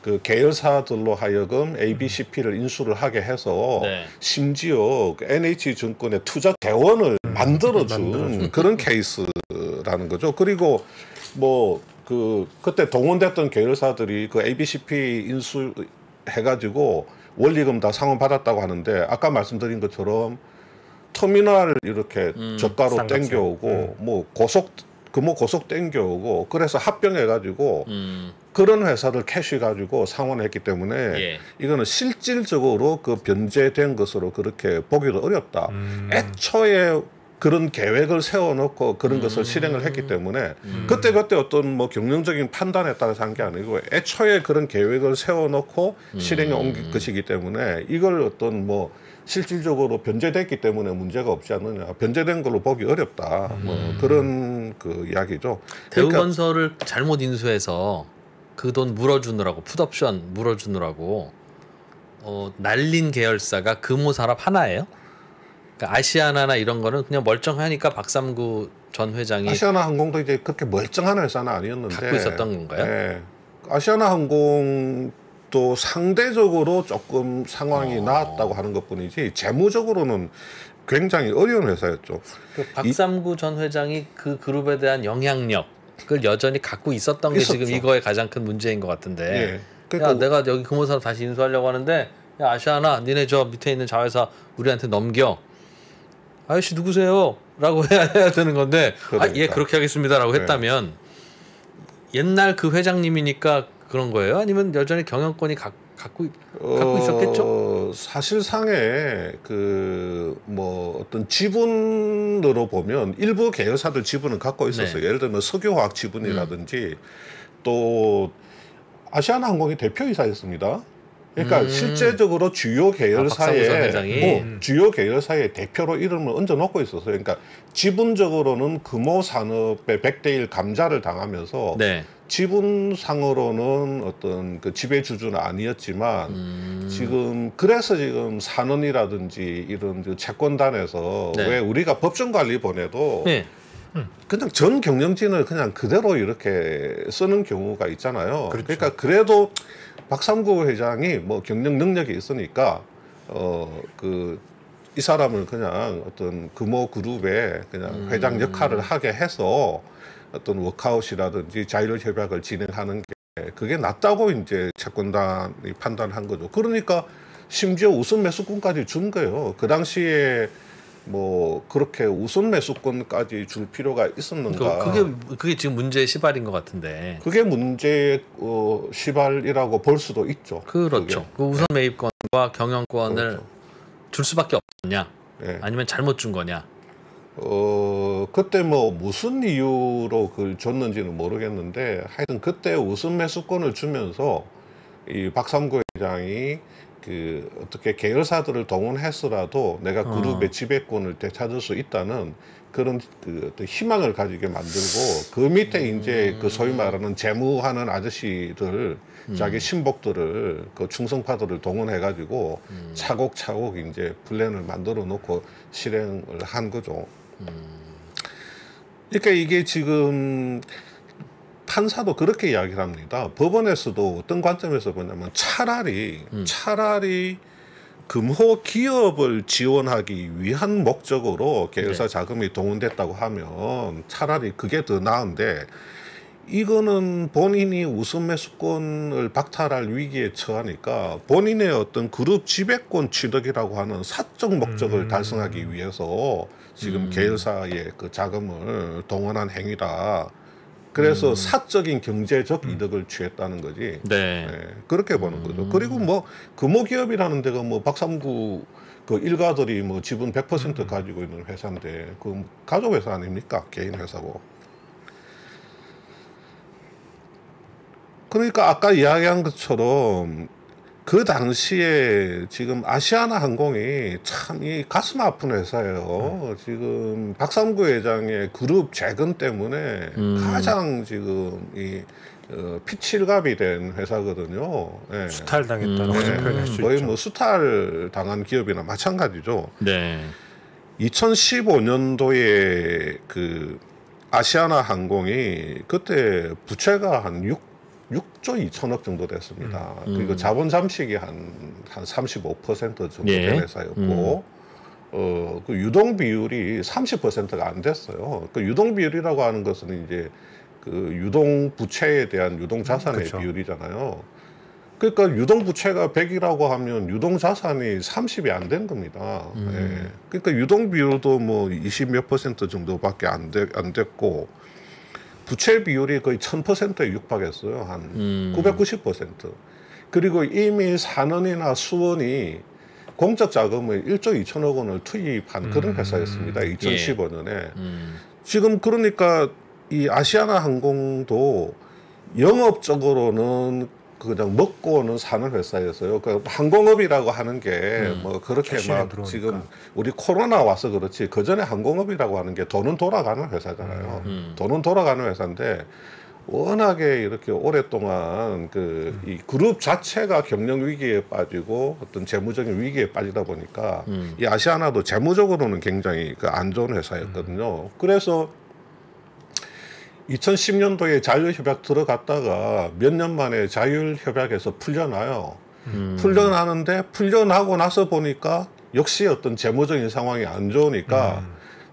그 계열사들로 하여금 ABCP를 인수를 하게 해서 네. 심지어 그 NH증권의 투자 대원을 만들어준 그런 케이스라는 거죠. 그리고 뭐 그때 동원됐던 계열사들이 그 ABCP 인수 해가지고 원리금 다 상환 받았다고 하는데 아까 말씀드린 것처럼 터미널 이렇게 저가로 쌍값에. 땡겨오고 뭐 금호 고속 땡겨오고 그래서 합병해가지고 그런 회사를 캐시 가지고 상환했기 때문에 예. 이거는 실질적으로 그 변제된 것으로 그렇게 보기도 어렵다. 애초에 그런 계획을 세워놓고 그런 것을 실행을 했기 때문에 그때 어떤 뭐 경영적인 판단에 따라서 한 게 아니고 애초에 그런 계획을 세워놓고 실행에 옮길 것이기 때문에 이걸 어떤 뭐 실질적으로 변제됐기 때문에 문제가 없지 않느냐, 변제된 걸로 보기 어렵다, 뭐 그런 그 이야기죠. 대우건설을 잘못 인수해서 그 돈 물어주느라고 풋옵션 물어주느라고 날린 계열사가 금호산업 하나예요? 그러니까 아시아나나 이런 거는 그냥 멀쩡하니까 박삼구 전 회장이 아시아나항공도 이제 그렇게 멀쩡한 회사는 아니었는데 갖고 있었던 건가요? 네. 아시아나항공도 상대적으로 조금 상황이 나았다고 하는 것뿐이지 재무적으로는 굉장히 어려운 회사였죠. 그 박삼구 전 회장이 그 그룹에 대한 영향력을 여전히 갖고 있었던 게 있었죠. 지금 이거의 가장 큰 문제인 것 같은데. 예. 그러니까 야, 내가 여기 금호산업 다시 인수하려고 하는데, 야 아시아나, 니네 저 밑에 있는 자회사 우리한테 넘겨. 아저씨 누구세요? 라고 해야 되는 건데, 그러니까. 예 그렇게 하겠습니다라고 네. 했다면 옛날 그 회장님이니까 그런 거예요? 아니면 여전히 경영권이 갖고 있었겠죠? 사실상의 그 뭐 어떤 지분으로 보면 일부 계열사들 지분은 갖고 있었어요. 네. 예를 들면 석유화학 지분이라든지 또 아시아나항공이 대표이사였습니다. 그러니까 실제적으로 주요 박상무 전 계열사의 회장이? 주요 계열사의 대표로 이름을 얹어놓고 있었어요. 그러니까 지분적으로는 금호산업의 100대1 감자를 당하면서 네. 지분상으로는 어떤 그 지배주주는 아니었지만 지금 그래서 지금 산원이라든지 이런 그 채권단에서 네. 왜 우리가 법정관리본에도 네. 그냥 전 경영진을 그냥 그대로 이렇게 쓰는 경우가 있잖아요. 그렇죠. 그러니까 그래도 박삼구 회장이 뭐 경영 능력이 있으니까 이 사람을 그냥 어떤 금호 그룹의 그냥 회장 역할을 하게 해서 어떤 워크아웃이라든지 자율 협약을 진행하는 게 그게 낫다고 이제 채권단이 판단한 거죠. 그러니까 심지어 우선 매수권까지 준 거예요. 그 당시에 뭐 그렇게 우선 매수권까지 줄 필요가 있었는가? 그게 지금 문제의 시발인 것 같은데. 그게 문제의 시발이라고 볼 수도 있죠. 그렇죠. 그 우선 매입권과 경영권을 그렇죠. 줄 수밖에 없었냐? 예. 아니면 잘못 준 거냐? 그때 뭐 무슨 이유로 그걸 줬는지는 모르겠는데 하여튼 그때 우선 매수권을 주면서 이 박삼구 회장이 그 어떻게 계열사들을 동원해서라도 내가 그룹의 지배권을 되찾을 수 있다는 그런 그 어떤 희망을 가지게 만들고 그 밑에 이제 그 소위 말하는 재무하는 아저씨들 자기 신복들을 그 충성파들을 동원해 가지고 차곡차곡 이제 플랜을 만들어 놓고 실행을 한 거죠. 그러니까 이게 지금 판사도 그렇게 이야기를 합니다. 법원에서도 어떤 관점에서 보냐면 차라리 금호 기업을 지원하기 위한 목적으로 계열사 자금이 동원됐다고 하면 차라리 그게 더 나은데 이거는 본인이 우선 매수권을 박탈할 위기에 처하니까 본인의 어떤 그룹 지배권 취득이라고 하는 사적 목적을 달성하기 위해서 지금 계열사의 그 자금을 동원한 행위다. 그래서 사적인 경제적 이득을 취했다는 거지. 네. 네, 그렇게 보는 거죠. 그리고 뭐 금호기업이라는 데가 뭐 박삼구 그 일가들이 뭐 지분 100% 가지고 있는 회사인데 그 가족 회사 아닙니까? 개인 회사고. 그러니까 아까 이야기한 것처럼 그 당시에 지금 아시아나 항공이 참 이 가슴 아픈 회사예요. 지금 박삼구 회장의 그룹 재건 때문에 가장 지금 이 피칠갑이 된 회사거든요. 예. 수탈당했다고 표현할 수 거의 있죠. 뭐 수탈 당한 기업이나 마찬가지죠. 네. 2015년도에 그 아시아나 항공이 그때 부채가 한 6조 2천억 정도 됐습니다. 그리고 자본 잠식이 한 35% 정도 예. 된 회사였고, 그 유동 비율이 30%가 안 됐어요. 그 유동 비율이라고 하는 것은 이제 그 유동 부채에 대한 유동 자산의 그렇죠. 비율이잖아요. 그러니까 유동 부채가 100이라고 하면 유동 자산이 30이 안 된 겁니다. 예. 그러니까 유동 비율도 뭐 20 몇 % 정도밖에 안 됐고, 부채 비율이 거의 1000%에 육박했어요. 한 990%. 그리고 이미 산원이나 수원이 공적 자금을 1조 2천억 원을 투입한 그런 회사였습니다. 2015년에. 지금 그러니까 이 아시아나 항공도 영업적으로는 그냥 먹고는 사는 회사였어요. 그 항공업이라고 하는 게 뭐 그렇게 막 들어오니까. 지금 우리 코로나 와서 그렇지 그 전에 항공업이라고 하는 게 돈은 돌아가는 회사잖아요. 돈은 돌아가는 회사인데 워낙에 이렇게 오랫동안 그 이 그룹 자체가 경영 위기에 빠지고 어떤 재무적인 위기에 빠지다 보니까 이 아시아나도 재무적으로는 굉장히 그 안 좋은 회사였거든요. 그래서 2010년도에 자율협약 들어갔다가 몇 년 만에 자율협약에서 풀려나요. 풀려나는데 풀려나고 나서 보니까 역시 어떤 재무적인 상황이 안 좋으니까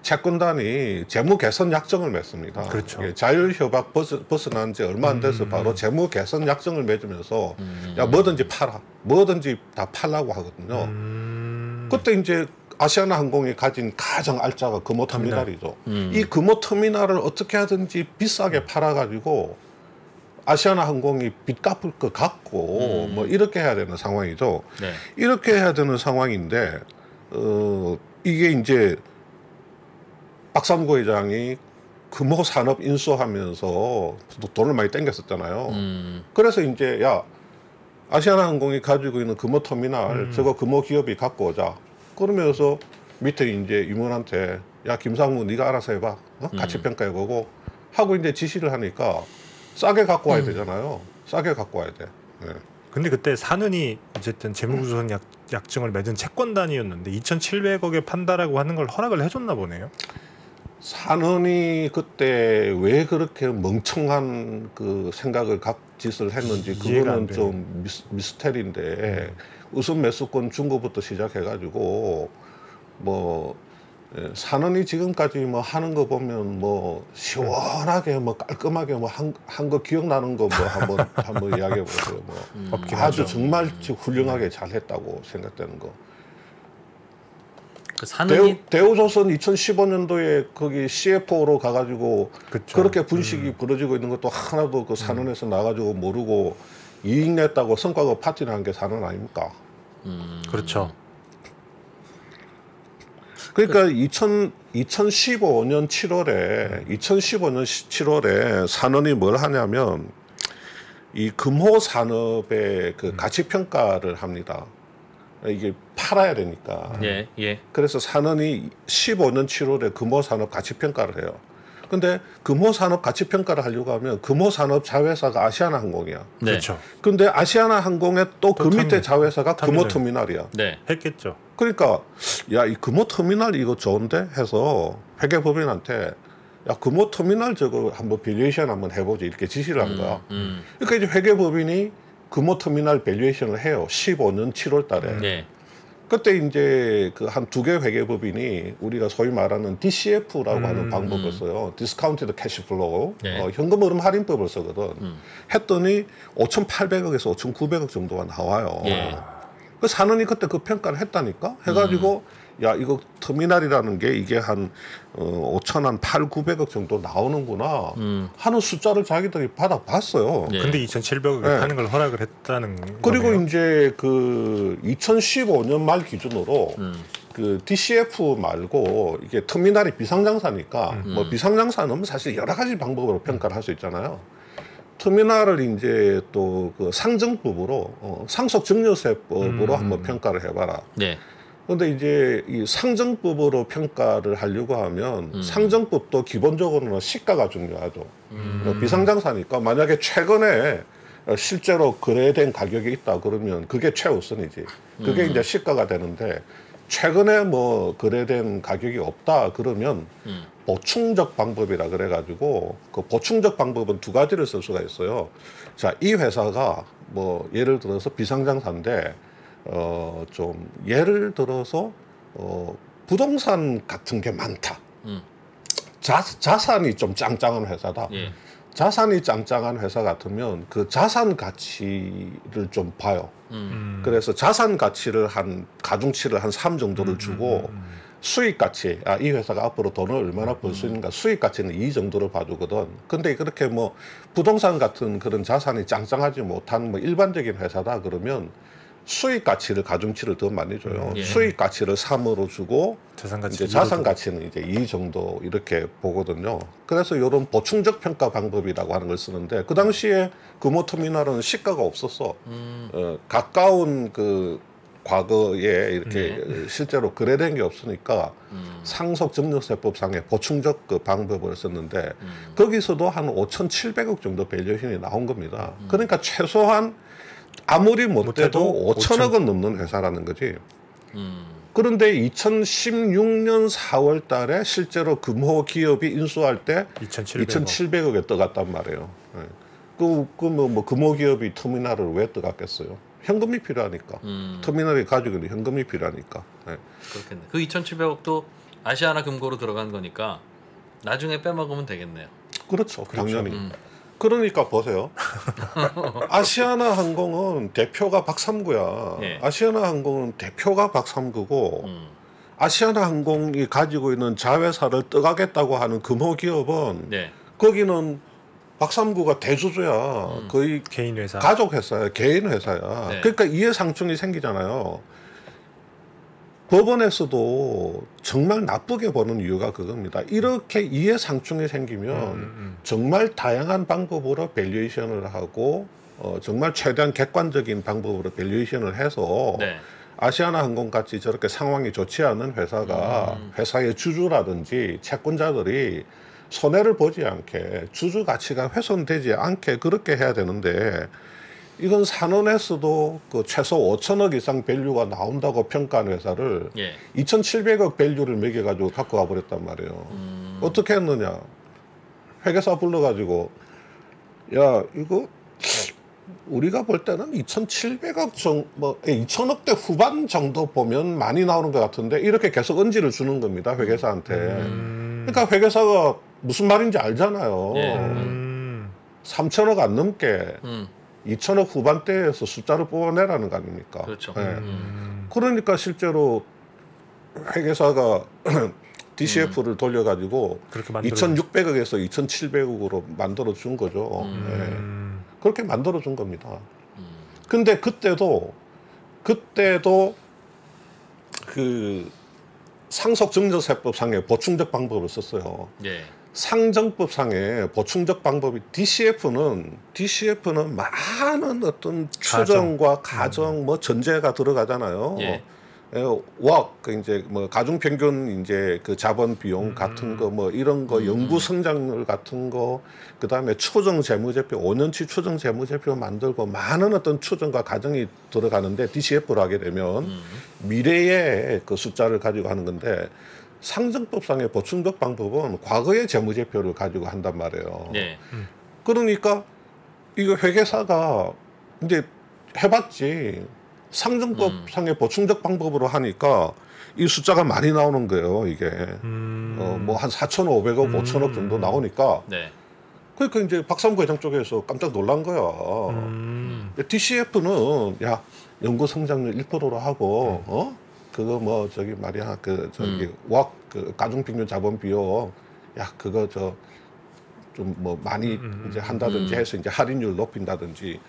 채권단이 재무 개선 약정을 맺습니다. 그렇죠. 예, 자율협약 벗어난 지 얼마 안 돼서 바로 재무 개선 약정을 맺으면서 야 뭐든지 팔아, 뭐든지 다 팔라고 하거든요. 그때 이제 아시아나 항공이 가진 가장 알짜가 금호터미널이죠. 이 금호터미널을 어떻게 하든지 비싸게 팔아가지고 아시아나 항공이 빚 갚을 것 같고 뭐 이렇게 해야 되는 상황이죠. 네. 이렇게 해야 되는 상황인데 이게 이제 박삼구 회장이 금호산업 인수하면서 돈을 많이 땡겼었잖아요. 그래서 이제 야 아시아나 항공이 가지고 있는 금호터미널 저거 금호기업이 갖고 오자. 그러면서 밑에 이제 임원한테 야 김상무 네가 알아서 해봐. 가치 평가해보고 하고 이제 지시를 하니까 싸게 갖고 와야 되잖아요. 싸게 갖고 와야 돼. 네. 근데 그때 산은이 어쨌든 재무구조선 약정을 맺은 채권단이었는데 2,700억에 판다라고 하는 걸 허락을 해줬나 보네요. 산은이 그때 왜 그렇게 멍청한 그 생각을 짓을 했는지 이해가 안 그거는 좀 미스테리인데 우선 매수권 중고부터 시작해가지고 뭐 산은이 지금까지 뭐 하는 거 보면 뭐 시원하게 뭐 깔끔하게 뭐 한 거 기억나는 거 뭐 한번 이야기해 보세요. 뭐 없긴 아주 하죠. 정말 훌륭하게 잘했다고 생각되는 거. 그 산은이 대우조선 2015년도에 거기 CFO로 가가지고 그쵸. 그렇게 분식이 벌어지고 있는 것도 하나도 그 산은에서 나가지고 모르고 이익 냈다고 성과급 파티를 한 게 산은 아닙니까? 그렇죠. 그러니까 2015년 7월에 산은이 뭘 하냐면 이 금호 산업의 그 가치 평가를 합니다. 이게 팔아야 되니까. 예, 예. 그래서 산은이 15년 7월에 금호산업 가치평가를 해요. 근데 금호산업 가치평가를 하려고 하면 금호산업 자회사가 아시아나 항공이야. 네. 그렇죠. 근데 아시아나 항공의 또 그 또 밑에 터미널. 자회사가 터미널. 금호터미널이야. 네. 했겠죠. 그러니까 야, 이 금호터미널 이거 좋은데 해서 회계법인한테 야, 금호터미널 저거 한번 밸류에이션 한번 해보지 이렇게 지시를 한 거야. 그러니까 이제 회계법인이 금호터미널 밸류에이션을 해요. 15년 7월 달에. 네. 그때 이제 그 한 두 개 회계법인이 우리가 소위 말하는 DCF라고 하는 방법을 써요. 디스카운티드 캐시플로우. 네. 현금 흐름 할인법을 쓰거든. 했더니 5,800억에서 5,900억 정도가 나와요. 예. 그 산은이 그때 그 평가를 했다니까. 해가지고 야 이거 터미널이라는 게 이게 한 5,800~900억 정도 나오는구나 하는 숫자를 자기들이 받아봤어요. 예. 근데 2,700억에 네. 파는 걸 허락을 했다는 그리고 거네요. 이제 그 2015년 말 기준으로 그 DCF 말고 이게 터미널이 비상장사니까 뭐 비상장사는 사실 여러 가지 방법으로 평가를 할 수 있잖아요. 터미널을 이제 또 그 상정법으로 상속증여세법으로 한번 평가를 해봐라. 네. 그런데 이제 이 상정법으로 평가를 하려고 하면 상정법도 기본적으로는 시가가 중요하죠. 비상장사니까 만약에 최근에 실제로 거래된 가격이 있다 그러면 그게 최우선이지. 그게 이제 시가가 되는데 최근에 뭐 거래된 가격이 없다 그러면 보충적 방법이라 그래가지고 그 보충적 방법은 두 가지를 쓸 수가 있어요. 자, 이 회사가 뭐 예를 들어서 비상장사인데 좀 예를 들어서 부동산 같은 게 많다. 자산이 좀 짱짱한 회사다. 예. 자산이 짱짱한 회사 같으면 그 자산 가치를 좀 봐요. 그래서 자산 가치를 가중치를 한 3 정도를 주고 수익 가치, 이 회사가 앞으로 돈을 얼마나 벌 수 있는가 수익 가치는 2 정도를 봐주거든. 근데 그렇게 뭐 부동산 같은 그런 자산이 짱짱하지 못한 뭐 일반적인 회사다 그러면 수익 가치를 가중치를 더 많이 줘요. 예. 수익 가치를 3으로 주고 자산 가치 이제 자산 가치는 이제 2 정도 이렇게 보거든요. 그래서 이런 보충적 평가 방법이라고 하는 걸 쓰는데 그 당시에 금호터미널은 시가가 없었어. 가까운 그 과거에 이렇게 실제로 거래된 게 없으니까 상속 증여세법상의 보충적 그 방법을 썼는데 거기서도 한 5,700억 정도 밸류에이션이 나온 겁니다. 그러니까 최소한 아무리 못돼도 5천억은 넘는 회사라는 거지. 그런데 2016년 4월 달에 실제로 금호 기업이 인수할 때 2,700억에 떠갔단 말이에요. 뭐 금호 기업이 터미널을 왜 떠갔겠어요? 현금이 필요하니까. 터미널이 가지고 있는 현금이 필요하니까. 네. 그렇겠네. 그 2,700억도 아시아나 금고로 들어간 거니까 나중에 빼먹으면 되겠네요. 그렇죠. 당연히. 그러니까 보세요. 아시아나 항공은 대표가 박삼구야. 예. 아시아나 항공은 대표가 박삼구고 아시아나 항공이 가지고 있는 자회사를 떠가겠다고 하는 금호 기업은 네. 거기는 박삼구가 대주주야. 거의 개인 회사. 가족 회사야. 개인 회사야. 네. 그러니까 이해상충이 생기잖아요. 법원에서도 정말 나쁘게 보는 이유가 그겁니다. 이렇게 이해상충이 생기면 정말 다양한 방법으로 밸류에이션을 하고 정말 최대한 객관적인 방법으로 밸류에이션을 해서 네. 아시아나 항공같이 저렇게 상황이 좋지 않은 회사가 회사의 주주라든지 채권자들이 손해를 보지 않게 주주 가치가 훼손되지 않게 그렇게 해야 되는데 이건 산원에서도 그 최소 5천억 이상 밸류가 나온다고 평가한 회사를 예. 2,700억 밸류를 매겨가지고 갖고 가버렸단 말이에요. 어떻게 했느냐? 회계사 불러가지고 야 이거 우리가 볼 때는 2,700억 정도, 뭐 2,000억대 후반 정도 보면 많이 나오는 것 같은데 이렇게 계속 언지를 주는 겁니다. 회계사한테. 그러니까 회계사가 무슨 말인지 알잖아요. 예. 3,000억 안 넘게 2,000억 후반대에서 숫자를 뽑아내라는 거 아닙니까? 그렇죠. 네. 그러니까 실제로 회계사가 DCF를 돌려가지고 그렇게 만들어 2,600억에서 2,700억으로 만들어 준 거죠. 네. 그렇게 만들어 준 겁니다. 근데 그때도 그 상속증여세법상의 보충적 방법을 썼어요. 예. 상정법상의 보충적 방법이 DCF는 많은 어떤 추정과 가정 뭐 전제가 들어가잖아요. 예. 웍, 그 이제 뭐 가중 평균 이제 그 자본 비용 같은 거 뭐 이런 거 연구 성장률 같은 거 그다음에 추정 재무제표 5년치 추정 재무제표 만들고 많은 어떤 추정과 가정이 들어가는데 DCF를 하게 되면 미래의 그 숫자를 가지고 하는 건데 상정법상의 보충적 방법은 과거의 재무제표를 가지고 한단 말이에요. 예. 그러니까 이거 회계사가 이제 해봤지. 상정법상의 보충적 방법으로 하니까 이 숫자가 많이 나오는 거예요. 이게 뭐 한 4,500억, 5,000억 정도 나오니까. 네. 그러니까 이제 박삼구 회장 쪽에서 깜짝 놀란 거야. DCF는 야 연구 성장률 1%로 하고 그거 뭐 저기 말이야 그 저기 그 가중평균 자본 비용 야 그거 저 좀 뭐 많이 이제 한다든지 해서 이제 할인율 높인다든지.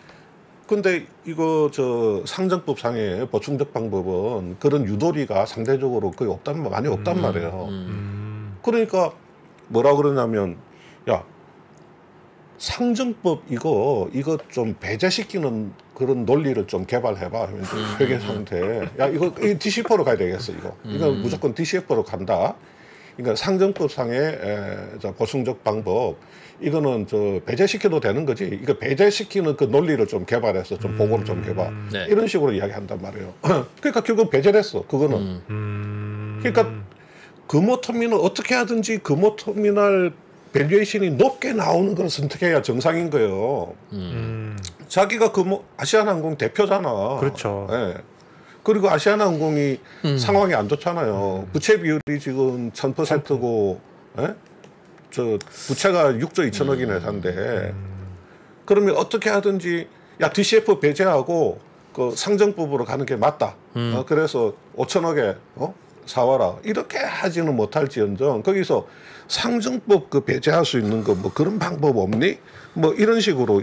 근데 이거 저 상정법상의 보충적 방법은 그런 유도리가 상대적으로 거의 많이 없단 말이에요. 그러니까 뭐라 그러냐면 야 상정법 이거 좀 배제시키는 그런 논리를 좀 개발해봐. 회계사한테 야 이거 DCF로 가야 되겠어 이거 무조건 DCF로 간다. 그러니까 상정법상의 보충적 방법 이거는 저 배제시켜도 되는 거지. 이거 배제시키는 그 논리를 좀 개발해서 좀 보고를 좀 해봐. 네. 이런 식으로 이야기한단 말이에요. 그러니까 결국 배제됐어. 그거는. 그러니까 금호터미널 어떻게 하든지 금호터미널 밸류에이션이 높게 나오는 걸 선택해야 정상인 거예요. 자기가 아시아나항공 대표잖아. 그렇죠. 네. 그리고 아시아나항공이 상황이 안 좋잖아요. 부채 비율이 지금 1,000%고, 예? 저 부채가 6조 2천억인 회사인데, 그러면 어떻게 하든지 야 DCF 배제하고 그 상정법으로 가는 게 맞다. 그래서 5천억에 사와라. 이렇게 하지는 못할지언정 거기서 상정법 그 배제할 수 있는 거 뭐 그런 방법 없니? 뭐 이런 식으로.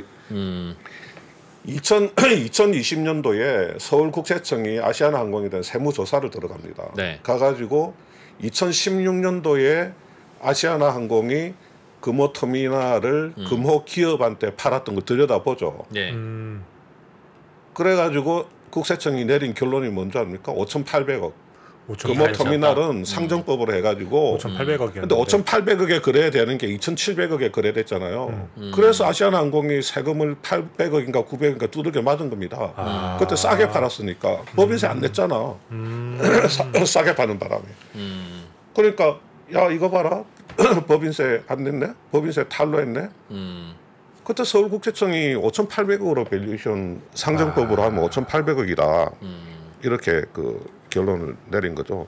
2020년도에 서울국세청이 아시아나항공에 대한 세무조사를 들어갑니다. 네. 가가지고 2016년도에 아시아나항공이 금호 터미널을 금호 기업한테 팔았던 거 들여다보죠. 예. 그래가지고 국세청이 내린 결론이 뭔지 압니까? 5,800억. 금호 5,800억. 터미널은 상정법으로 해가지고 5,800억이었는데. 근데 5,800억에 거래되는 게 2,700억에 거래됐잖아요. 그래서 아시아나항공이 세금을 800억인가 900억인가 두들겨 맞은 겁니다. 그때 싸게 팔았으니까 법인세 안 냈잖아. 싸게 파는 바람에. 그러니까 야 이거 봐라. 법인세 안 냈네? 법인세 탈루했네? 그때 서울국세청이 5,800억으로 밸류에이션 상정법으로 하면 5,800억이다. 이렇게 그 결론을 내린 거죠.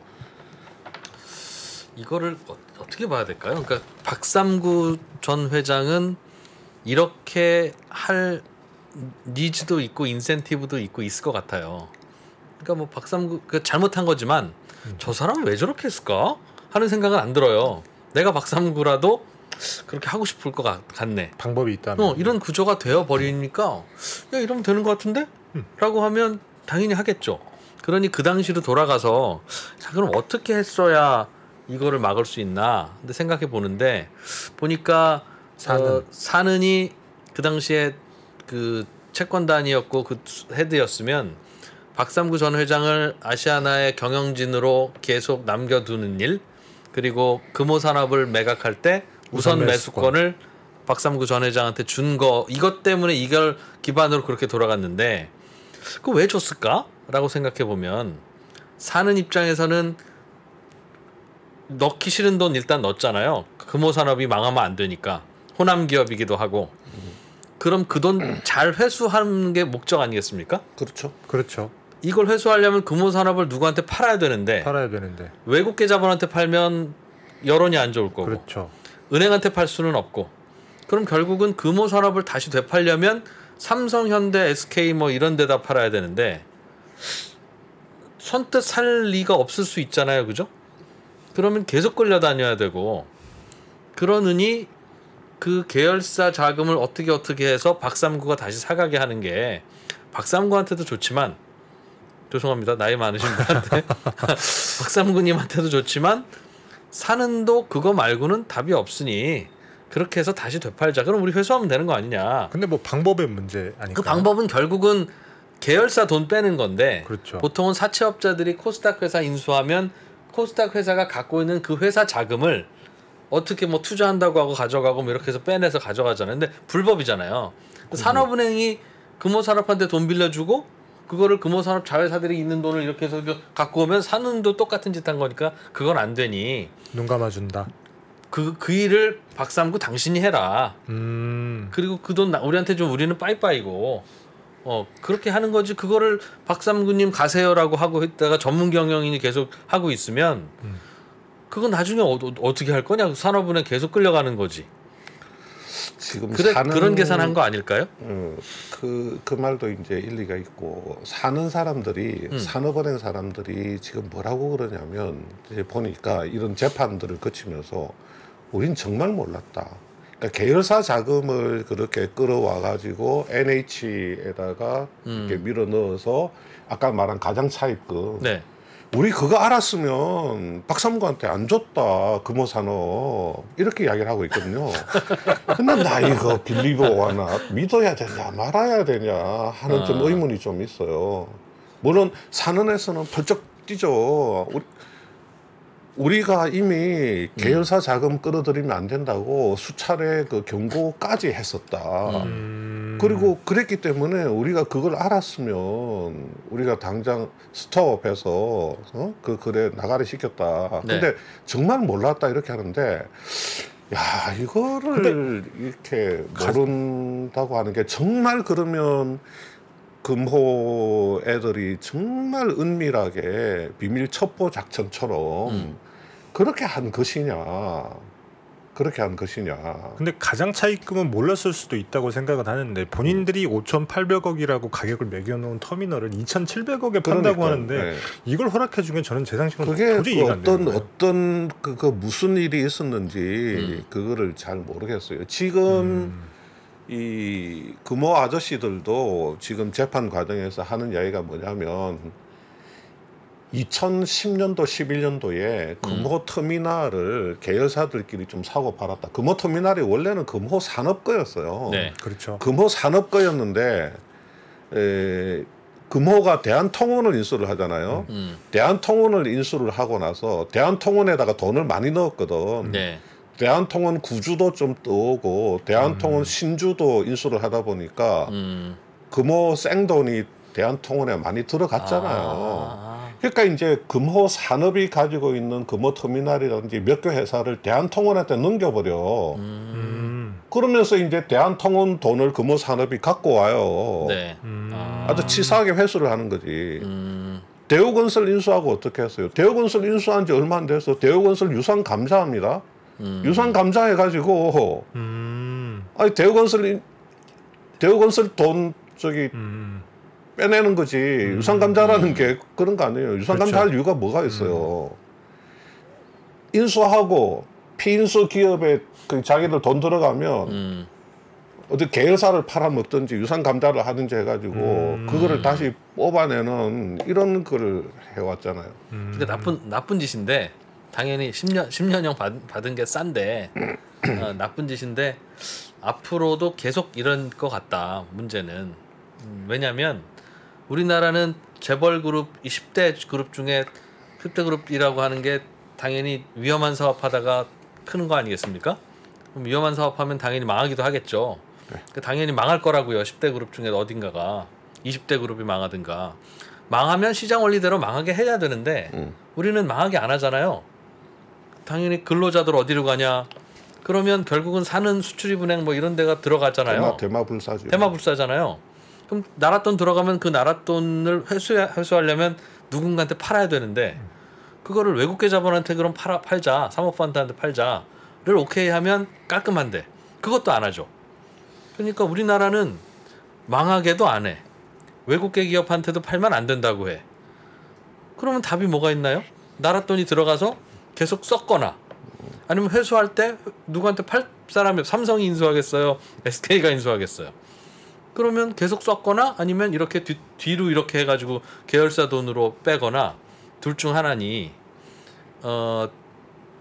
이거를 어떻게 봐야 될까요? 그러니까 박삼구 전 회장은 이렇게 할 니즈도 있고 인센티브도 있고 있을 것 같아요. 그러니까 뭐 박삼구 잘못한 거지만 저 사람은 왜 저렇게 했을까 하는 생각은 안 들어요. 내가 박삼구라도 그렇게 하고 싶을 것 같네. 방법이 있다면. 이런 구조가 되어 버리니까 야 이러면 되는 것 같은데? 라고 하면 당연히 하겠죠. 그러니 그 당시로 돌아가서 자 그럼 어떻게 했어야 이거를 막을 수 있나 근데 생각해 보는데 보니까 사는이 그 당시에 그 채권단이었고 그 헤드였으면 박삼구 전 회장을 아시아나의 경영진으로 계속 남겨두는 일 그리고 금호산업을 매각할 때 우선 매수권을 박삼구 전 회장한테 준 거 이것 때문에 이걸 기반으로 그렇게 돌아갔는데 그거 왜 줬을까? 라고 생각해 보면 사는 입장에서는 넣기 싫은 돈 일단 넣었잖아요. 금호산업이 망하면 안 되니까 호남 기업이기도 하고 그럼 그 돈 잘 회수하는 게 목적 아니겠습니까? 그렇죠. 그렇죠. 이걸 회수하려면 금호산업을 누구한테 팔아야 되는데 외국 계좌번한테 팔면 여론이 안 좋을 거고 그렇죠. 은행한테 팔 수는 없고 그럼 결국은 금호산업을 다시 되팔려면 삼성, 현대, SK 뭐 이런 데다 팔아야 되는데 선뜻 살 리가 없을 수 있잖아요. 그죠? 그러면 계속 끌려다녀야 되고 그러느니 그 계열사 자금을 어떻게 해서 박삼구가 다시 사가게 하는 게 박삼구한테도 좋지만 죄송합니다. 나이 많으신 분한테 박삼구님한테도 좋지만 사는도 그거 말고는 답이 없으니 그렇게 해서 다시 되팔자. 그럼 우리 회수하면 되는 거 아니냐. 근데 뭐 방법의 문제 아닐까요? 그 방법은 결국은 계열사 돈 빼는 건데 그렇죠. 보통은 사채업자들이 코스닥 회사 인수하면 코스닥 회사가 갖고 있는 그 회사 자금을 어떻게 뭐 투자한다고 하고 가져가고 뭐 이렇게 해서 빼내서 가져가잖아요. 근데 불법이잖아요. 산업은행이 금호산업한테 돈 빌려주고 그거를 금호산업 자회사들이 있는 돈을 이렇게 해서 갖고 오면 사는도 똑같은 짓 한 거니까 그건 안 되니 눈 감아준다. 그 일을 박삼구 당신이 해라. 그리고 그 돈 우리한테 좀 우리는 빠이빠이고 그렇게 하는 거지. 그거를 박삼구님 가세요라고 하고 있다가 전문 경영인이 계속 하고 있으면 그건 나중에 어떻게 할 거냐. 산업은행 계속 끌려가는 거지. 지금 그런 계산한 거 아닐까요? 그 말도 이제 일리가 있고 사는 사람들이 산업은행 사람들이 지금 뭐라고 그러냐면 이제 보니까 이런 재판들을 거치면서 우린 정말 몰랐다. 그러니까 계열사 자금을 그렇게 끌어와 가지고 NH에다가 이렇게 밀어 넣어서 아까 말한 가장 차입금. 네. 우리 그거 알았으면 박삼구한테 안 줬다 금호산업 이렇게 이야기를 하고 있거든요. 근데 나 이거 빌리고 하나 믿어야 되냐 말아야 되냐 하는 좀 의문이 좀 있어요. 물론 산은에서는 펄쩍 뛰죠. 우리가 이미 계열사 자금 끌어들이면 안 된다고 수차례 그 경고까지 했었다. 그리고 그랬기 때문에 우리가 그걸 알았으면 우리가 당장 스톱해서 그 거래 나가리 시켰다. 네. 근데 정말 몰랐다 이렇게 하는데 야 이거를 이렇게 모른다고 하는 게 정말 그러면 금호 애들이 정말 은밀하게 비밀 첩보 작전처럼 그렇게 한 것이냐. 근데 가장 차입금은 몰랐을 수도 있다고 생각은 하는데 본인들이 5,800억이라고 가격을 매겨놓은 터미널을 2,700억에 판다고 하는데 네. 이걸 허락해준 게 저는 제 상식으로 그게 도저히 이해가 안 되는 거예요. 어떤 그 무슨 일이 있었는지 그거를 잘 모르겠어요. 지금 이 금호 아저씨들도 지금 재판 과정에서 하는 이야기가 뭐냐면 2010년도 11년도에 금호 터미널을 계열사들끼리 좀 사고 팔았다. 금호 터미널이 원래는 금호 산업거였어요. 네. 그렇죠. 금호 산업거였는데 금호가 대한통운을 인수를 하잖아요. 대한통운을 인수를 하고 나서 대한통운에다가 돈을 많이 넣었거든. 네. 대한통운 구주도 좀 떠오고 대한통운 신주도 인수를 하다 보니까 금호 생돈이 대한통운에 많이 들어갔잖아요. 그러니까 이제 금호 산업이 가지고 있는 금호 터미널이라든지 몇 개 회사를 대한통운한테 넘겨버려. 그러면서 이제 대한통운 돈을 금호 산업이 갖고 와요. 네. 아주 치사하게 회수를 하는 거지. 대우건설 인수하고 어떻게 했어요? 대우건설 인수한 지 얼마 안 돼서 대우건설 유상 감사합니다. 유상 감사해가지고 아니 대우건설 돈 저기 빼내는 거지. 유상 감사라는 게 그런 거 아니에요. 유상 감사할 이유가 뭐가 있어요? 인수하고 피인수 기업에 그 자기들 돈 들어가면 어디 계열사를 팔아먹든지 유상 감사를 하든지 해가지고 그거를 다시 뽑아내는 이런 거를 해왔잖아요. 그러니까 나쁜 짓인데 당연히 10년형 받은 게 싼데 나쁜 짓인데 앞으로도 계속 이런 것 같다. 문제는 왜냐하면 우리나라는 재벌 그룹 10대 그룹 중에 10대 그룹이라고 하는 게 당연히 위험한 사업하다가 크는 거 아니겠습니까? 그럼 위험한 사업하면 당연히 망하기도 하겠죠. 네. 당연히 망할 거라고요. 10대 그룹 중에 어딘가가 20대 그룹이 망하든가 망하면 시장 원리대로 망하게 해야 되는데 우리는 망하게 안 하잖아요. 당연히 근로자들 어디로 가냐? 그러면 결국은 사는 수출입은행 뭐 이런 데가 들어가잖아요. 대마불사죠. 대마불사잖아요. 그럼 나라 돈 들어가면 그 나라 돈을 회수하려면 누군가한테 팔아야 되는데 그거를 외국계 자본한테 그럼 팔자, 사모펀드한테 팔자를 오케이 하면 깔끔한데 그것도 안 하죠. 그러니까 우리나라는 망하게도 안 해. 외국계 기업한테도 팔면 안 된다고 해. 그러면 답이 뭐가 있나요? 나라 돈이 들어가서 계속 썩거나 아니면 회수할 때 누구한테 팔 사람이 삼성이 인수하겠어요? SK가 인수하겠어요? 그러면 계속 썩거나 아니면 이렇게 뒤로 이렇게 해가지고 계열사 돈으로 빼거나 둘 중 하나니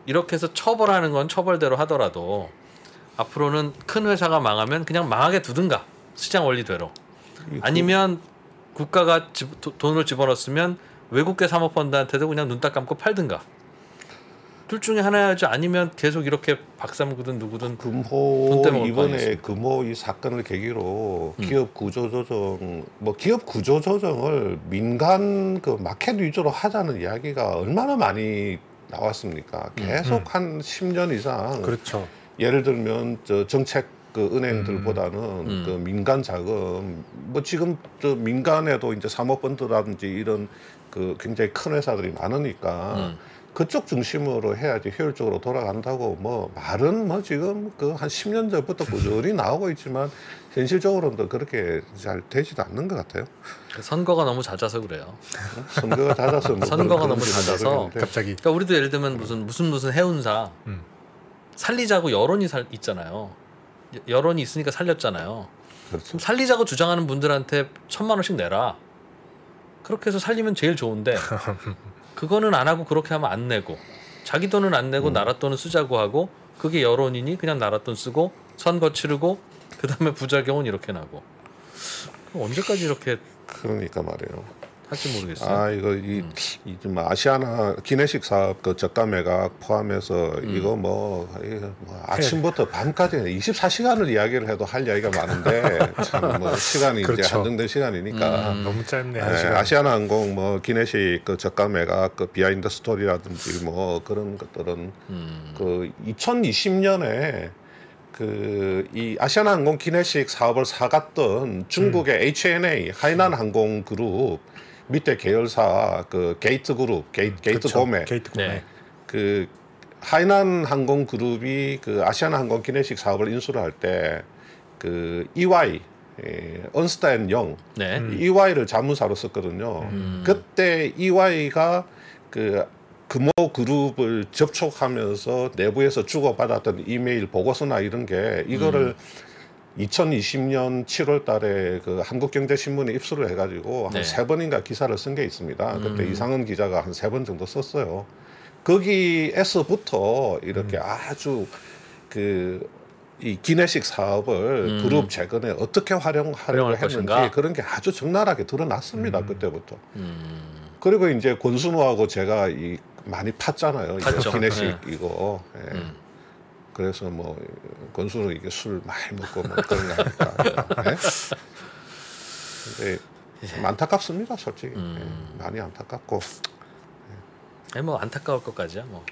이렇게 해서 처벌하는 건 처벌대로 하더라도 앞으로는 큰 회사가 망하면 그냥 망하게 두든가 시장 원리대로 아니면 국가가 돈을 집어넣었으면 외국계 사모펀드한테도 그냥 눈 딱 감고 팔든가 둘 중에 하나야지 아니면 계속 이렇게 박사무든 누구든 금호 떼먹을 거 이번에 아니겠습니까? 금호 이 사건을 계기로 기업 구조조정 뭐 기업 구조조정을 민간 그 마켓 위주로 하자는 이야기가 얼마나 많이 나왔습니까? 계속 한 10년 이상. 그렇죠. 예를 들면 저 정책 그 은행들보다는 그 민간 자금 뭐 지금 저 민간에도 이제 사모펀드라든지 이런 그 굉장히 큰 회사들이 많으니까. 그쪽 중심으로 해야지 효율적으로 돌아간다고 뭐 말은 뭐 지금 그 한 10년 전부터 꾸준히 나오고 있지만 현실적으로는 그렇게 잘 되지도 않는 것 같아요. 선거가 너무 잦아서 그래요. 선거가 잦아서 뭐 선거가 그런 너무 건지 잦아서 모르겠는데. 갑자기 그러니까 우리도 예를 들면 무슨 해운사 살리자고 여론이 있잖아요. 여론이 있으니까 살렸잖아요. 그렇죠. 그럼 살리자고 주장하는 분들한테 1,000만 원씩 내라. 그렇게 해서 살리면 제일 좋은데 그거는 안 하고 그렇게 하면 안 내고 자기 돈은 안 내고 나라 돈은 쓰자고 하고 그게 여론이니 그냥 나라 돈 쓰고 선거 치르고 그 다음에 부작용은 이렇게 나고 그럼 언제까지 이렇게 그러니까 말이에요. 할지 모르겠어요. 아 이거 좀 아시아나 기내식 사업 그 저가 매각 포함해서 이거 뭐 아침부터 밤까지 24시간을 이야기를 해도 할 이야기가 많은데 참 뭐 시간이 이제 그렇죠. 한정된 시간이니까 너무 짧네. 네, 한 시간. 아시아나항공 뭐 기내식 그 저가 매각 그 비하인드 스토리라든지 뭐 그런 것들은 그 2020년에 그 이 아시아나항공 기내식 사업을 사갔던 중국의 H&A 하이난항공그룹 밑에 계열사 그 게이트그룹 게이트 그렇죠. 고메 게이트 고메. 네. 그 하이난항공그룹이 그 아시아나항공 기내식 사업을 인수를 할 때 그 EY 언스타 앤 영 네. EY를 자문사로 썼거든요. 그때 EY가 그 금호 그룹을 접촉하면서 내부에서 주고받았던 이메일 보고서나 이런 게 이거를 2020년 7월 달에 그 한국경제신문에 입수를 해가지고 네. 한 3번인가 기사를 쓴 게 있습니다. 그때 이상은 기자가 한 3번 정도 썼어요. 거기에서부터 이렇게 아주 이 기내식 사업을 그룹 재건에 어떻게 활용하려고 활용할 했는지 것인가? 그런 게 아주 적나라하게 드러났습니다. 그때부터. 그리고 이제 권순우하고 제가 많이 팠잖아요. 이거 팠죠. 기내식 이거. 예. 그래서 뭐 권순우 이게 술 많이 먹고 뭐 그런 거 하니까. 예? 근데 좀 안타깝습니다, 솔직히. 예. 많이 안타깝고. 뭐 안타까울 것까지야 뭐